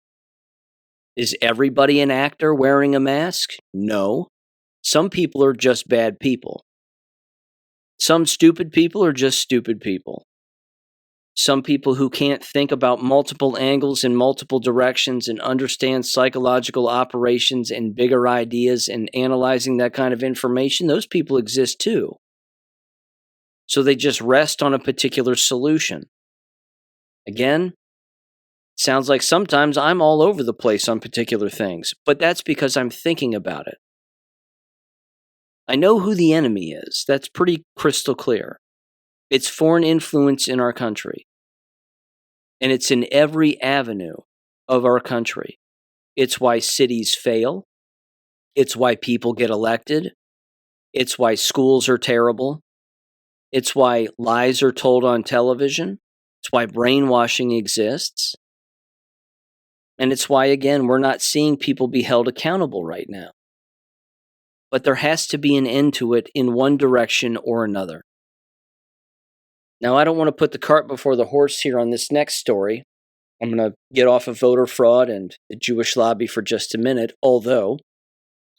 Is everybody an actor wearing a mask? No. Some people are just bad people. Some stupid people are just stupid people. Some people who can't think about multiple angles in multiple directions and understand psychological operations and bigger ideas and analyzing that kind of information, those people exist too. So they just rest on a particular solution. Again, sounds like sometimes I'm all over the place on particular things, but that's because I'm thinking about it. I know who the enemy is. That's pretty crystal clear. It's foreign influence in our country. And it's in every avenue of our country. It's why cities fail. It's why people get elected. It's why schools are terrible. It's why lies are told on television. It's why brainwashing exists. And it's why, again, we're not seeing people be held accountable right now. But there has to be an end to it in one direction or another. Now, I don't want to put the cart before the horse here on this next story. I'm going to get off of voter fraud and the Jewish lobby for just a minute, although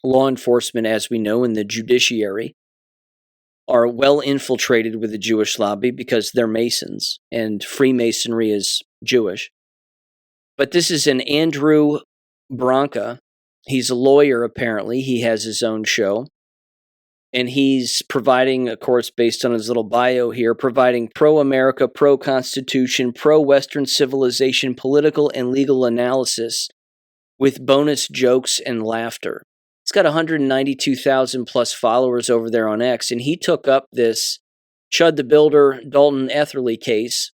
law enforcement, as we know, and the judiciary are well infiltrated with the Jewish lobby because they're Masons, and Freemasonry is Jewish. But this is an Andrew Branca. He's a lawyer, apparently. He has his own show. And he's providing, of course, based on his little bio here, providing pro-America, pro-Constitution, pro-Western civilization, political and legal analysis with bonus jokes and laughter. He's got 192,000 plus followers over there on X, and he took up this Chud the Builder, Dalton Etherly case.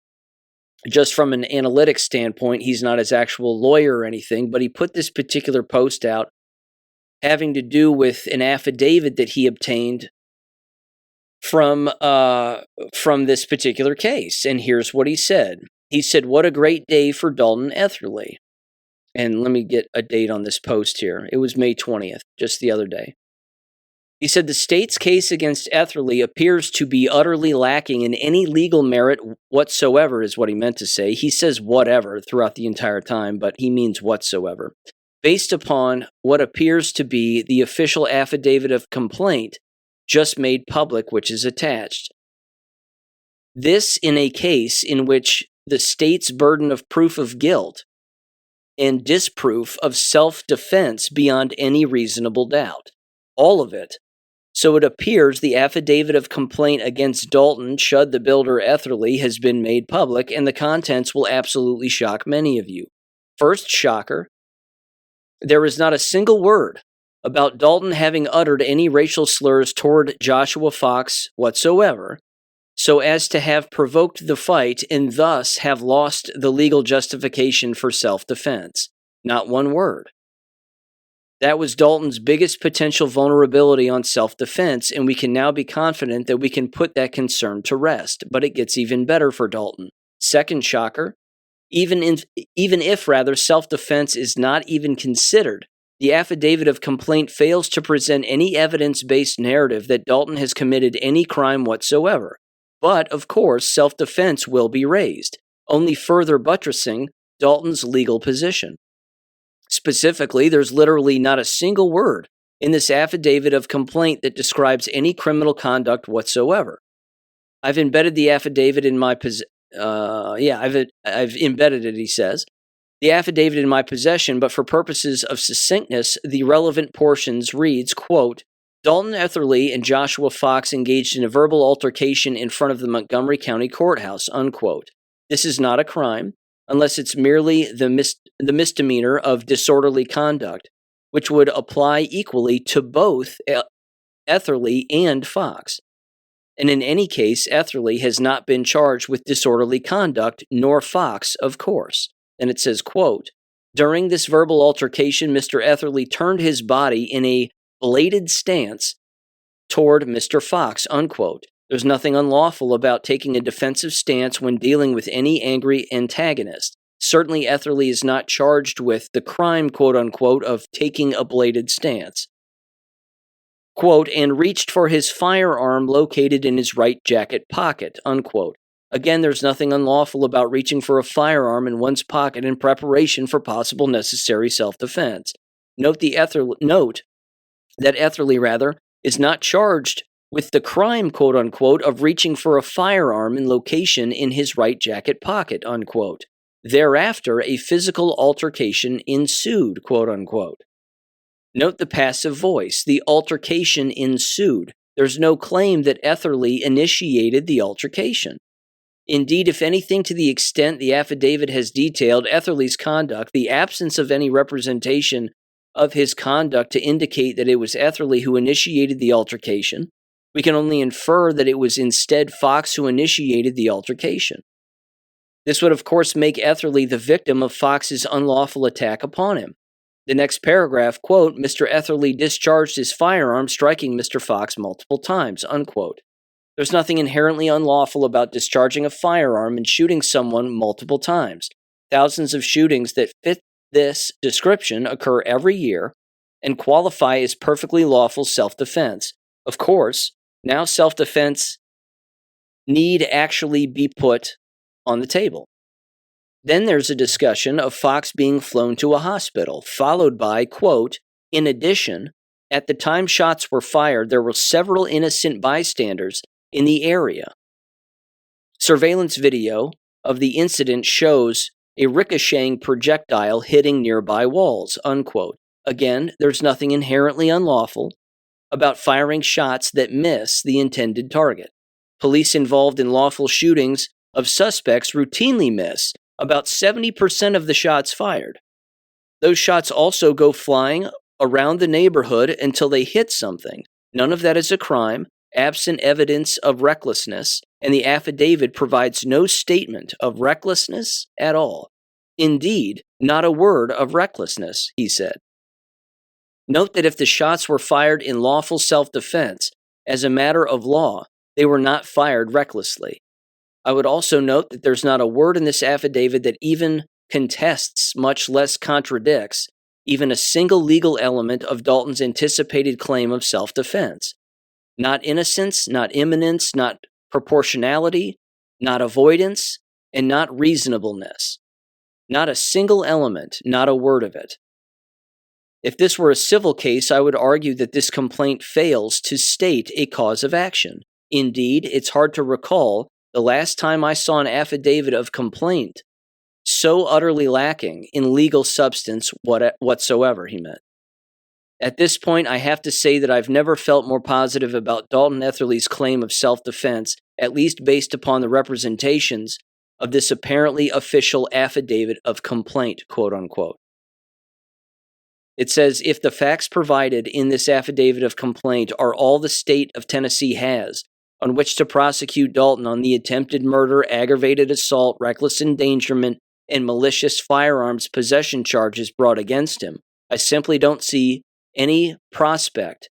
Just from an analytics standpoint, he's not his actual lawyer or anything, but he put this particular post out having to do with an affidavit that he obtained from this particular case. And here's what he said. He said, "What a great day for Dalton Etherly." And let me get a date on this post here. It was May 20th, just the other day. He said, "The state's case against Etherly appears to be utterly lacking in any legal merit whatsoever," is what he meant to say. He says whatever throughout the entire time, but he means whatsoever. "Based upon what appears to be the official affidavit of complaint just made public, which is attached. This in a case in which the state's burden of proof of guilt and disproof of self-defense beyond any reasonable doubt. All of it. So it appears the affidavit of complaint against Dalton, Chud the Builder Etherly, has been made public, and the contents will absolutely shock many of you. First shocker, there is not a single word about Dalton having uttered any racial slurs toward Joshua Fox whatsoever, so as to have provoked the fight and thus have lost the legal justification for self-defense. Not one word. That was Dalton's biggest potential vulnerability on self-defense, and we can now be confident that we can put that concern to rest. But it gets even better for Dalton. Second shocker, even if self-defense is not even considered, the affidavit of complaint fails to present any evidence-based narrative that Dalton has committed any crime whatsoever. But, of course, self-defense will be raised, only further buttressing Dalton's legal position. Specifically, there's literally not a single word in this affidavit of complaint that describes any criminal conduct whatsoever. I've embedded the affidavit in my I've embedded it, he says. The affidavit in my possession, but for purposes of succinctness, the relevant portions reads, quote, Dalton Etherly and Joshua Fox engaged in a verbal altercation in front of the Montgomery County Courthouse, unquote. This is not a crime, unless it's merely the misdemeanor of disorderly conduct, which would apply equally to both Etherly and Fox. And in any case, Etherly has not been charged with disorderly conduct, nor Fox, of course. And it says, quote, during this verbal altercation, Mr. Etherly turned his body in a bladed stance toward Mr. Fox, unquote. There's nothing unlawful about taking a defensive stance when dealing with any angry antagonist. Certainly, Etherly is not charged with the crime, quote-unquote, of taking a bladed stance. Quote, and reached for his firearm located in his right jacket pocket, unquote. Again, there's nothing unlawful about reaching for a firearm in one's pocket in preparation for possible necessary self-defense. Note that Etherly is not charged with the crime, quote unquote, of reaching for a firearm in location in his right jacket pocket, unquote. Thereafter, a physical altercation ensued, quote unquote. Note the passive voice. The altercation ensued. There's no claim that Etherly initiated the altercation. Indeed, if anything, to the extent the affidavit has detailed Etherly's conduct, the absence of any representation of his conduct to indicate that it was Etherly who initiated the altercation, we can only infer that it was instead Fox who initiated the altercation. This would, of course, make Etherly the victim of Fox's unlawful attack upon him. The next paragraph, quote, Mr. Etherly discharged his firearm, striking Mr. Fox multiple times, unquote. There's nothing inherently unlawful about discharging a firearm and shooting someone multiple times. Thousands of shootings that fit this description occur every year and qualify as perfectly lawful self-defense. Of course, now self-defense need actually be put on the table. Then there's a discussion of Fox being flown to a hospital, followed by, quote, in addition, at the time shots were fired, there were several innocent bystanders in the area. Surveillance video of the incident shows a ricocheting projectile hitting nearby walls, unquote. Again, there's nothing inherently unlawful about firing shots that miss the intended target. Police involved in lawful shootings of suspects routinely miss about 70% of the shots fired. Those shots also go flying around the neighborhood until they hit something. None of that is a crime, absent evidence of recklessness, and the affidavit provides no statement of recklessness at all. Indeed, not a word of recklessness, he said. Note that if the shots were fired in lawful self-defense, as a matter of law, they were not fired recklessly. I would also note that there's not a word in this affidavit that even contests, much less contradicts, even a single legal element of Dalton's anticipated claim of self-defense. Not innocence, not imminence, not proportionality, not avoidance, and not reasonableness. Not a single element, not a word of it. If this were a civil case, I would argue that this complaint fails to state a cause of action. Indeed, it's hard to recall the last time I saw an affidavit of complaint so utterly lacking in legal substance whatsoever, he meant. At this point, I have to say that I've never felt more positive about Dalton Etherly's claim of self-defense, at least based upon the representations of this apparently official affidavit of complaint, quote unquote. It says, if the facts provided in this affidavit of complaint are all the state of Tennessee has on which to prosecute Dalton on the attempted murder, aggravated assault, reckless endangerment, and malicious firearms possession charges brought against him, I simply don't see any prospect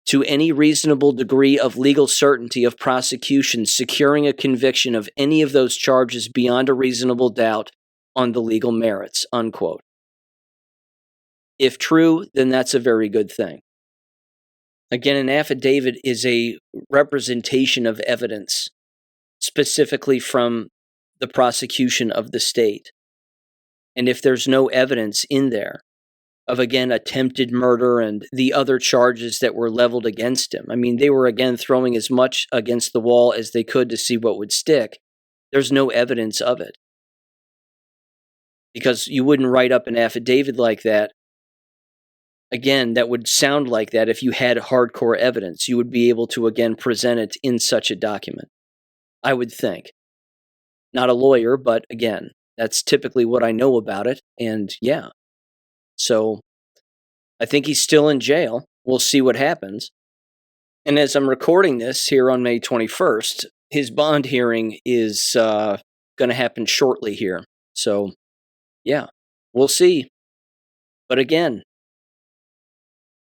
to any reasonable degree of legal certainty of prosecution securing a conviction of any of those charges beyond a reasonable doubt on the legal merits, unquote. If true, then that's a very good thing. Again, an affidavit is a representation of evidence, specifically from the prosecution of the state. And if there's no evidence in there of, again, attempted murder and the other charges that were leveled against him, I mean, they were, again, throwing as much against the wall as they could to see what would stick. There's no evidence of it. Because you wouldn't write up an affidavit like that. Again, that would sound like that if you had hardcore evidence. You would be able to, again, present it in such a document, I would think. Not a lawyer, but again, that's typically what I know about it, and yeah. So, I think he's still in jail. We'll see what happens. And as I'm recording this here on May 21st, his bond hearing is going to happen shortly here. So, yeah, we'll see. But again,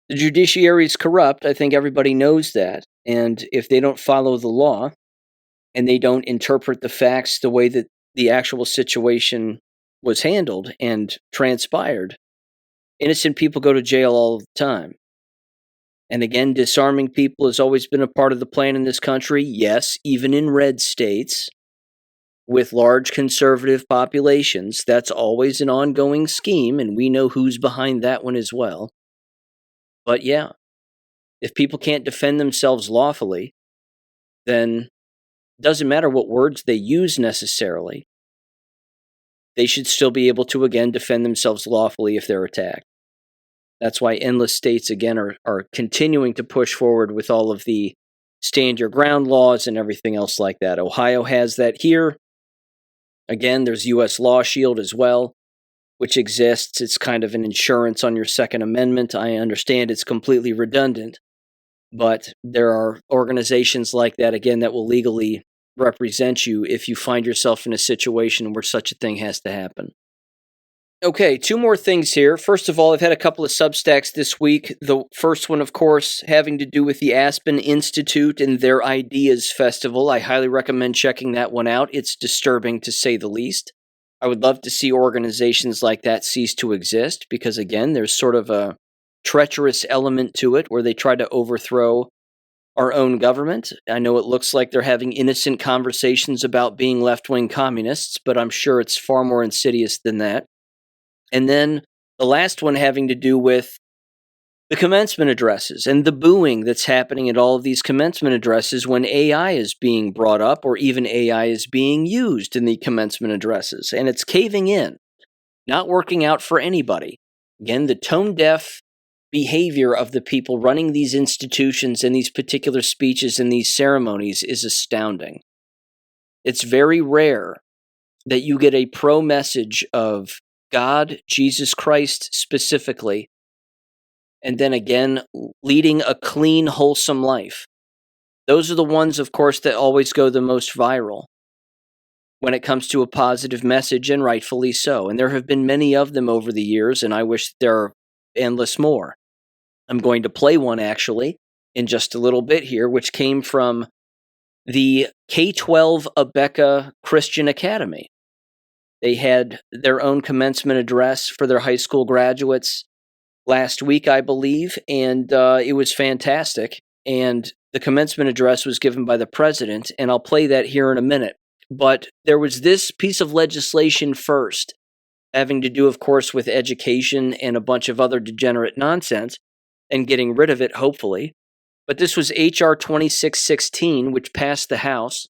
the judiciary is corrupt. I think everybody knows that. And if they don't follow the law and they don't interpret the facts the way that the actual situation was handled and transpired, innocent people go to jail all the time. And again, disarming people has always been a part of the plan in this country. Yes, even in red states with large conservative populations, that's always an ongoing scheme, and we know who's behind that one as well. But yeah, if people can't defend themselves lawfully, then it doesn't matter what words they use necessarily. They should still be able to, again, defend themselves lawfully if they're attacked. That's why endless states, again, are continuing to push forward with all of the stand your ground laws and everything else like that. Ohio has that here. Again, there's U.S. Law Shield as well, which exists. It's kind of an insurance on your Second Amendment. I understand it's completely redundant, but there are organizations like that, again, that will legally represent you if you find yourself in a situation where such a thing has to happen. Okay, two more things here. First of all, I've had a couple of Substacks this week. The first one, of course, having to do with the Aspen Institute and their Ideas Festival. I highly recommend checking that one out. It's disturbing, to say the least. I would love to see organizations like that cease to exist because, again, there's sort of a treacherous element to it where they try to overthrow our own government. I know it looks like they're having innocent conversations about being left-wing communists, but I'm sure it's far more insidious than that. And then the last one having to do with the commencement addresses and the booing that's happening at all of these commencement addresses when AI is being brought up or even AI is being used in the commencement addresses. And it's caving in, not working out for anybody. Again, the tone-deaf behavior of the people running these institutions and these particular speeches and these ceremonies is astounding. It's very rare that you get a pro-message of God, Jesus Christ specifically, and then again, leading a clean, wholesome life. Those are the ones, of course, that always go the most viral when it comes to a positive message, and rightfully so. And there have been many of them over the years, and I wish there are endless more. I'm going to play one, actually, in just a little bit here, which came from the K-12 Abeka Christian Academy. They had their own commencement address for their high school graduates last week, I believe, and it was fantastic. And the commencement address was given by the president, and I'll play that here in a minute. But there was this piece of legislation first, having to do, of course, with education and a bunch of other degenerate nonsense, and getting rid of it, hopefully. But this was H.R. 2616, which passed the House.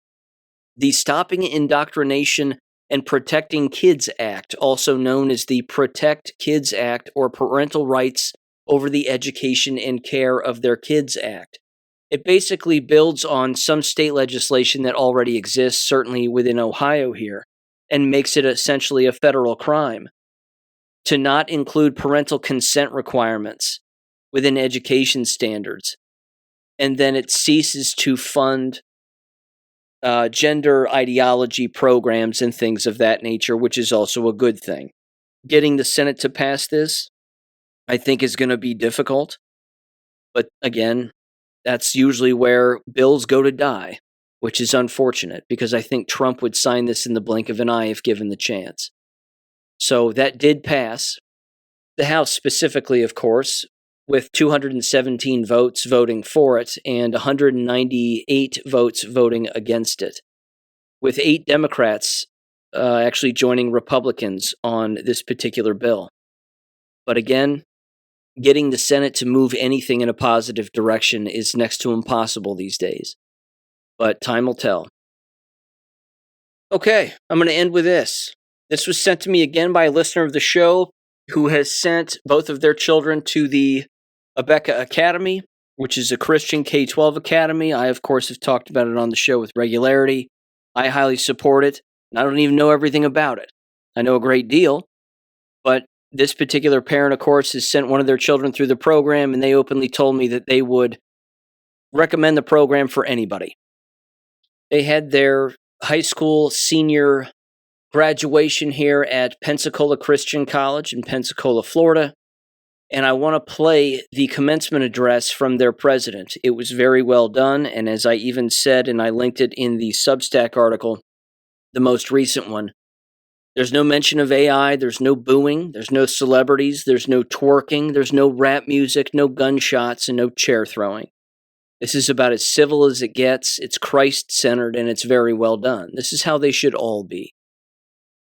The Stopping Indoctrination and Protecting Kids Act, also known as the Protect Kids Act or Parental Rights over the Education and Care of Their Kids Act. It basically builds on some state legislation that already exists, certainly within Ohio here, and makes it essentially a federal crime to not include parental consent requirements within education standards. And then it ceases to fund gender ideology programs and things of that nature, which is also a good thing. Getting the Senate to pass this, I think, is going to be difficult. But again, that's usually where bills go to die, which is unfortunate because I think Trump would sign this in the blink of an eye if given the chance. So that did pass. The House specifically, of course, with 217 votes voting for it and 198 votes voting against it, with 8 Democrats actually joining Republicans on this particular bill. But again, getting the Senate to move anything in a positive direction is next to impossible these days. But time will tell. Okay, I'm going to end with this. This was sent to me again by a listener of the show who has sent both of their children to the Abeka Academy, which is a Christian K-12 academy. I, of course, have talked about it on the show with regularity. I highly support it, and I don't even know everything about it. I know a great deal, but this particular parent, of course, has sent one of their children through the program, and they openly told me that they would recommend the program for anybody. They had their high school senior graduation here at Pensacola Christian College in Pensacola, Florida. And I want to play the commencement address from their president. It was very well done, and as I even said, and I linked it in the Substack article, the most recent one, There's no mention of AI, there's no booing, there's no celebrities, there's no twerking, there's no rap music, no gunshots, and no chair throwing. This is about as civil as it gets, it's Christ-centered, and it's very well done. This is how they should all be.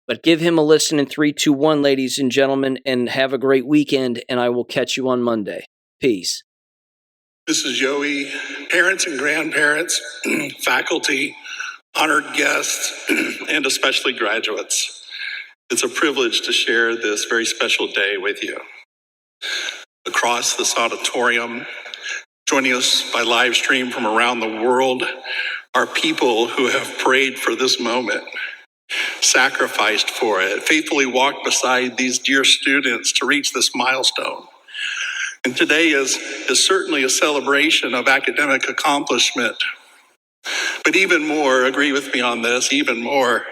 But give him a listen in 3, 2, 1, ladies and gentlemen, and have a great weekend, and I will catch you on Monday. Peace. This is Joey, parents and grandparents, faculty, honored guests, and especially graduates. It's a privilege to share this very special day with you. Across this auditorium, joining us by live stream from around the world, are people who have prayed for this moment, sacrificed for it, faithfully walked beside these dear students to reach this milestone. And today is certainly a celebration of academic accomplishment. But even more, agree with me on this, even more,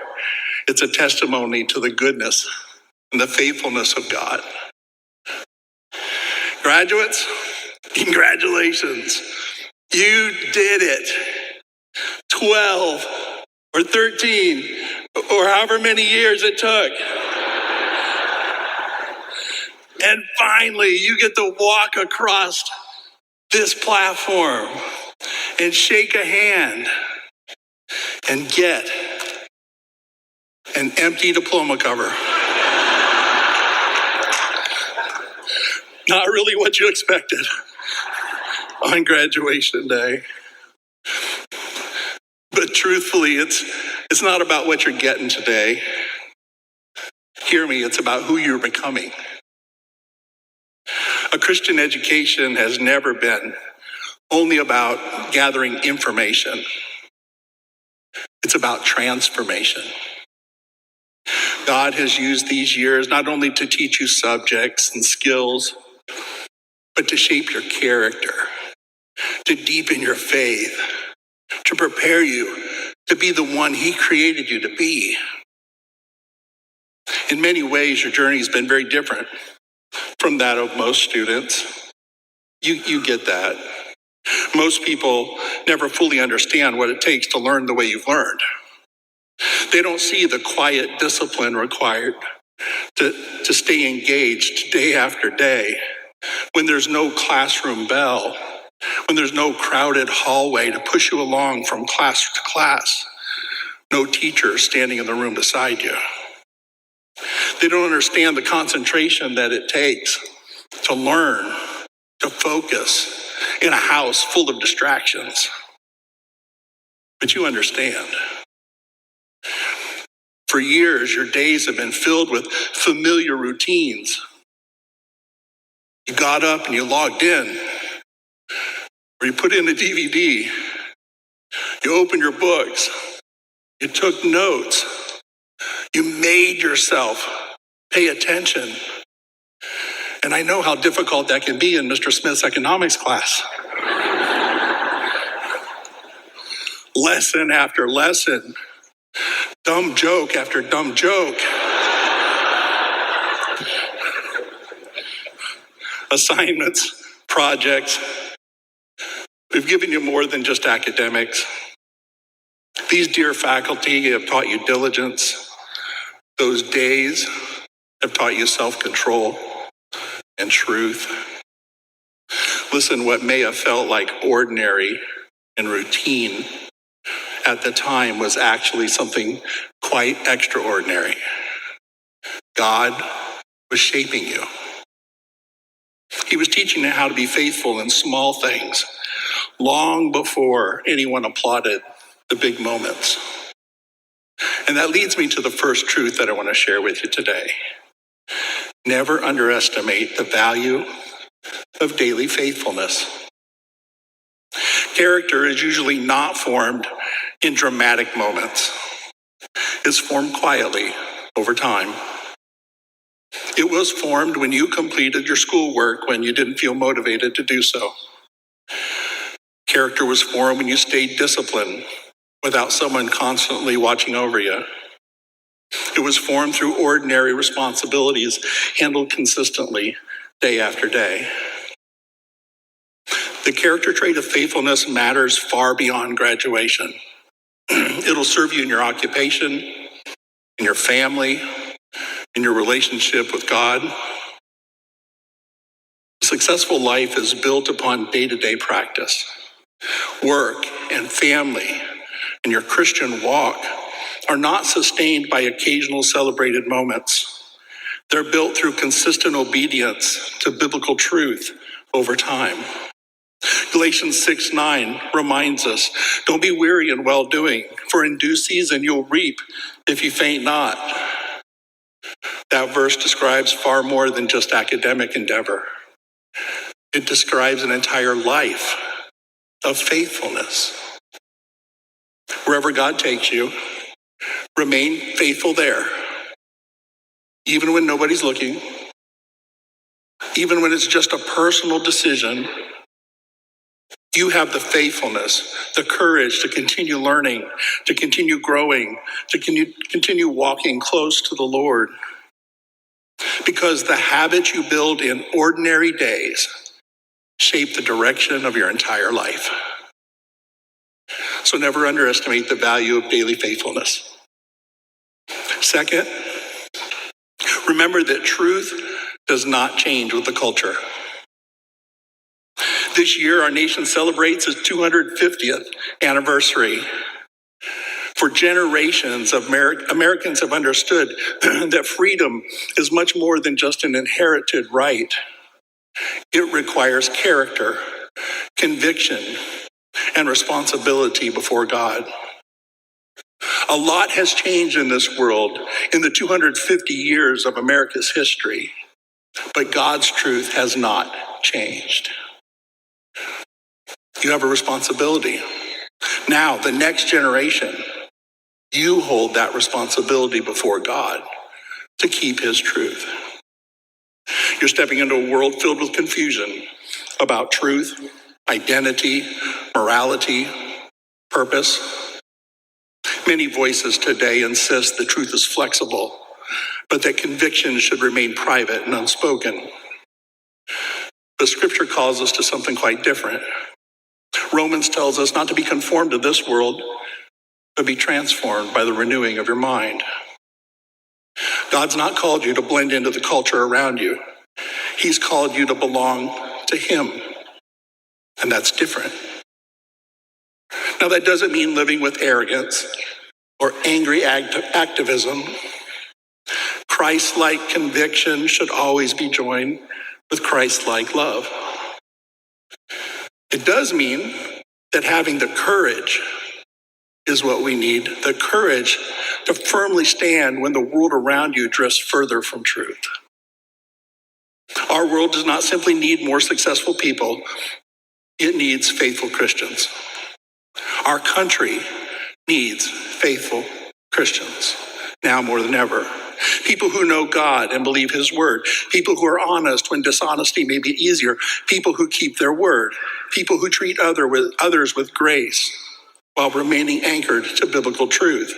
it's a testimony to the goodness and the faithfulness of God. Graduates, congratulations. You did it. 12 or 13 or however many years it took. And finally, you get to walk across this platform and shake a hand and get an empty diploma cover. Not really what you expected on graduation day. But truthfully, it's not about what you're getting today. Hear me, it's about who you're becoming. A Christian education has never been only about gathering information. It's about transformation. God has used these years not only to teach you subjects and skills, but to shape your character, to deepen your faith, to prepare you to be the one He created you to be. In many ways, your journey has been very different from that of most students. You get that. Most people never fully understand what it takes to learn the way you've learned. They don't see the quiet discipline required to stay engaged day after day when there's no classroom bell, when there's no crowded hallway to push you along from class to class, no teacher standing in the room beside you. They don't understand the concentration that it takes to learn, to focus in a house full of distractions. But you understand. For years, your days have been filled with familiar routines. You got up and you logged in, or you put in a DVD. You opened your books. You took notes. You made yourself pay attention. And I know how difficult that can be in Mr. Smith's economics class. Lesson after lesson. Dumb joke after dumb joke. Assignments, projects. We've given you more than just academics. These dear faculty have taught you diligence. Those days have taught you self-control and truth. Listen, what may have felt like ordinary and routine at the time was actually something quite extraordinary. God was shaping you. He was teaching you how to be faithful in small things long before anyone applauded the big moments. And that leads me to the first truth that I want to share with you today. Never underestimate the value of daily faithfulness. Character is usually not formed in dramatic moments. It's formed quietly over time. It was formed when you completed your schoolwork when you didn't feel motivated to do so. Character was formed when you stayed disciplined without someone constantly watching over you. It was formed through ordinary responsibilities handled consistently day after day. The character trait of faithfulness matters far beyond graduation. It'll serve you in your occupation, in your family, in your relationship with God. A successful life is built upon day-to-day practice. Work and family and your Christian walk are not sustained by occasional celebrated moments. They're built through consistent obedience to biblical truth over time. Galatians 6:9 reminds us, don't be weary in well-doing, for in due season you'll reap if you faint not. That verse describes far more than just academic endeavor. It describes an entire life of faithfulness. Wherever God takes you, remain faithful there, even when nobody's looking, even when it's just a personal decision. You have the faithfulness, the courage to continue learning, to continue growing, to continue walking close to the Lord. Because the habits you build in ordinary days shape the direction of your entire life. So never underestimate the value of daily faithfulness. Second, remember that truth does not change with the culture. This year, our nation celebrates its 250th anniversary. For generations, Americans have understood that freedom is much more than just an inherited right. It requires character, conviction, and responsibility before God. A lot has changed in this world in the 250 years of America's history, but God's truth has not changed. You have a responsibility. Now, the next generation, you hold that responsibility before God to keep his truth. You're stepping into a world filled with confusion about truth, identity, morality, purpose. Many voices today insist the truth is flexible, but that convictions should remain private and unspoken. But Scripture calls us to something quite different. Romans tells us not to be conformed to this world, but be transformed by the renewing of your mind. God's not called you to blend into the culture around you. He's called you to belong to him, and that's different. Now, that doesn't mean living with arrogance or angry activism. Christ-like conviction should always be joined with Christ-like love. It does mean that having the courage is what we need, the courage to firmly stand when the world around you drifts further from truth. Our world does not simply need more successful people, it needs faithful Christians. Our country needs faithful Christians, now more than ever. People who know God and believe his word. People who are honest when dishonesty may be easier. People who keep their word. People who treat others with grace while remaining anchored to biblical truth.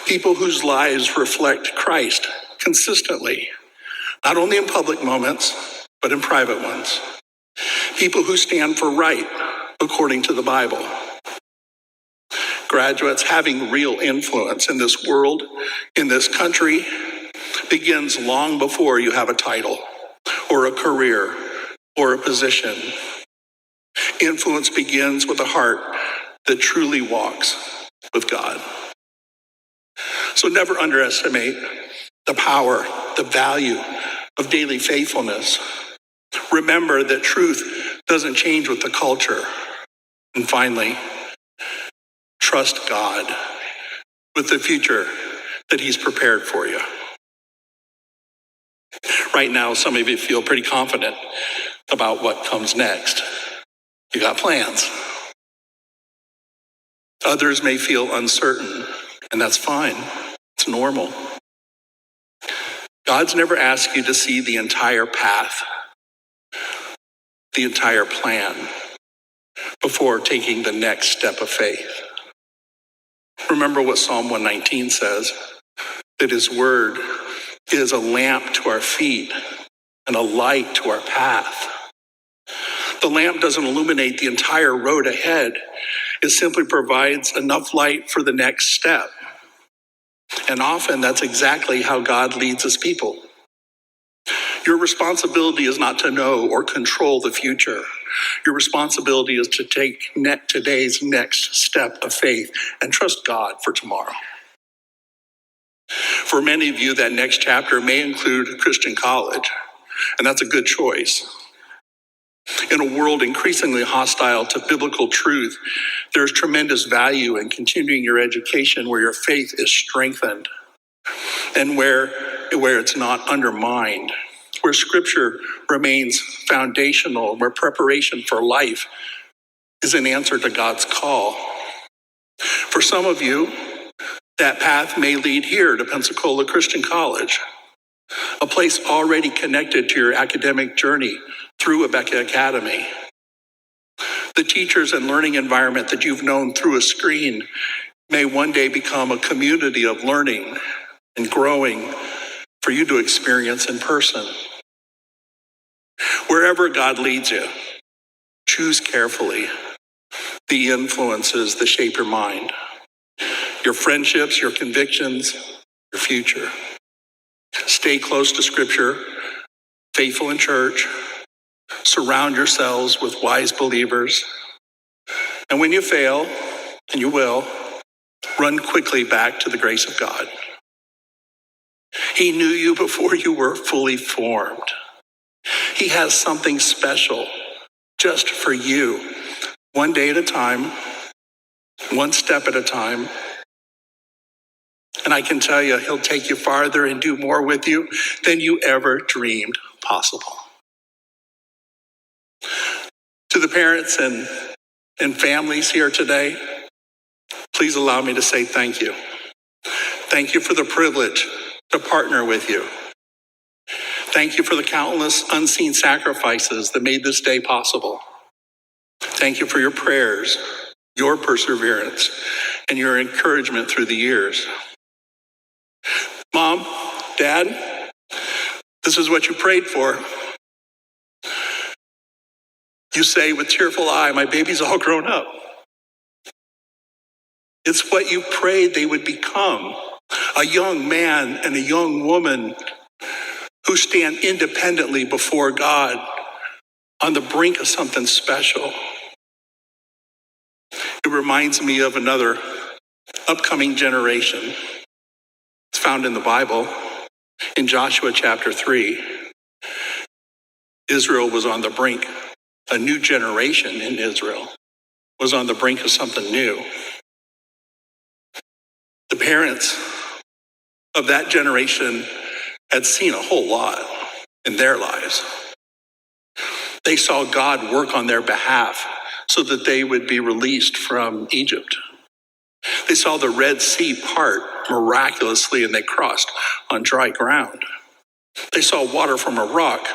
People whose lives reflect Christ consistently, not only in public moments, but in private ones. People who stand for right according to the Bible. Graduates, having real influence in this world, in this country, begins long before you have a title or a career or a position. Influence begins with a heart that truly walks with God. So never underestimate the power, the value of daily faithfulness. Remember that truth doesn't change with the culture. And finally, trust God with the future that he's prepared for you. Right now, some of you feel pretty confident about what comes next. You got plans. Others may feel uncertain, and that's fine. It's normal. God's never asked you to see the entire path, the entire plan, before taking the next step of faith. Remember what Psalm 119 says, that his word is a lamp to our feet and a light to our path. The lamp doesn't illuminate the entire road ahead. It simply provides enough light for the next step. And often that's exactly how God leads his people. Your responsibility is not to know or control the future. Your responsibility is to take today's next step of faith and trust God for tomorrow. For many of you, that next chapter may include Christian college, and that's a good choice. In a world increasingly hostile to biblical truth, there's tremendous value in continuing your education where your faith is strengthened and where it's not undermined, where scripture remains foundational, where preparation for life is an answer to God's call. For some of you, that path may lead here to Pensacola Christian College, a place already connected to your academic journey through Abeka Academy. The teachers and learning environment that you've known through a screen may one day become a community of learning and growing for you to experience in person. Wherever God leads you, choose carefully the influences that shape your mind, your friendships, your convictions, your future. Stay close to Scripture, faithful in church, surround yourselves with wise believers, and when you fail, and you will, run quickly back to the grace of God. He knew you before you were fully formed. He has something special just for you, one day at a time, one step at a time. And I can tell you, he'll take you farther and do more with you than you ever dreamed possible. To the parents and families here today, please allow me to say thank you. Thank you for the privilege to partner with you. Thank you for the countless unseen sacrifices that made this day possible. Thank you for your prayers, your perseverance, and your encouragement through the years. Mom, Dad, this is what you prayed for. You say with tearful eye, my baby's all grown up. It's what you prayed they would become, a young man and a young woman who stand independently before God on the brink of something special. It reminds me of another upcoming generation. It's found in the Bible. In Joshua chapter 3, Israel was on the brink. A new generation in Israel was on the brink of something new. The parents of that generation had seen a whole lot in their lives. They saw God work on their behalf so that they would be released from Egypt. They saw the Red Sea part miraculously and they crossed on dry ground. They saw water from a rock,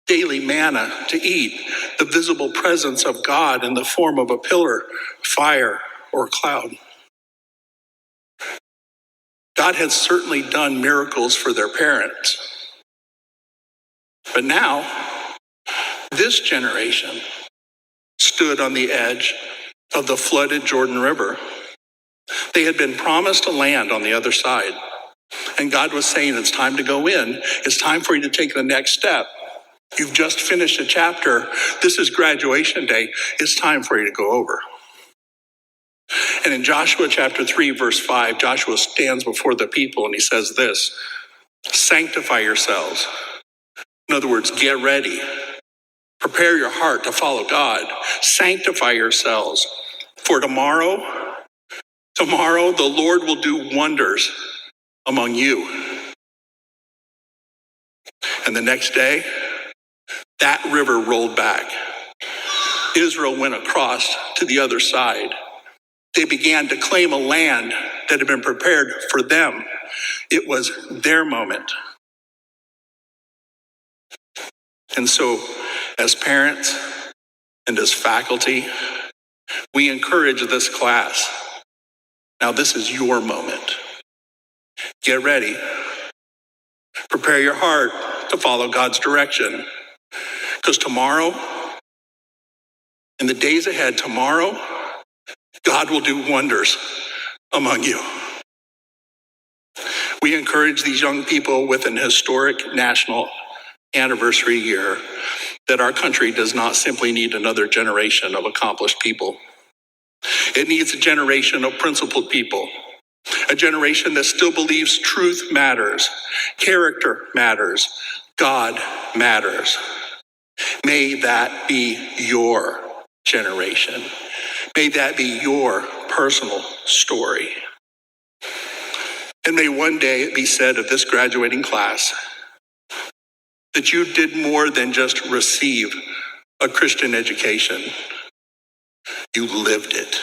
daily manna to eat, the visible presence of God in the form of a pillar, fire, or cloud. God had certainly done miracles for their parents. But now, this generation stood on the edge of the flooded Jordan River. They had been promised a land on the other side. And God was saying, it's time to go in. It's time for you to take the next step. You've just finished a chapter. This is graduation day. It's time for you to go over. And in Joshua chapter 3, verse 5, Joshua stands before the people and he says this, sanctify yourselves. In other words, get ready. Prepare your heart to follow God. Sanctify yourselves. For tomorrow the Lord will do wonders among you. And the next day, that river rolled back. Israel went across to the other side. They began to claim a land that had been prepared for them. It was their moment. And so, as parents and as faculty, we encourage this class. Now, this is your moment. Get ready. Prepare your heart to follow God's direction. Because tomorrow, in the days ahead, tomorrow, God will do wonders among you. We encourage these young people with an historic national anniversary year that our country does not simply need another generation of accomplished people. It needs a generation of principled people, a generation that still believes truth matters, character matters, God matters. May that be your generation. May that be your personal story. And may one day it be said of this graduating class that you did more than just receive a Christian education. You lived it.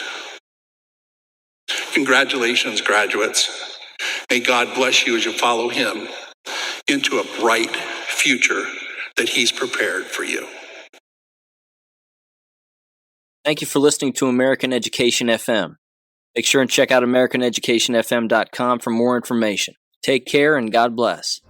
Congratulations, graduates. May God bless you as you follow him into a bright future that he's prepared for you. Thank you for listening to American Education FM. Make sure and check out AmericanEducationFM.com for more information. Take care and God bless.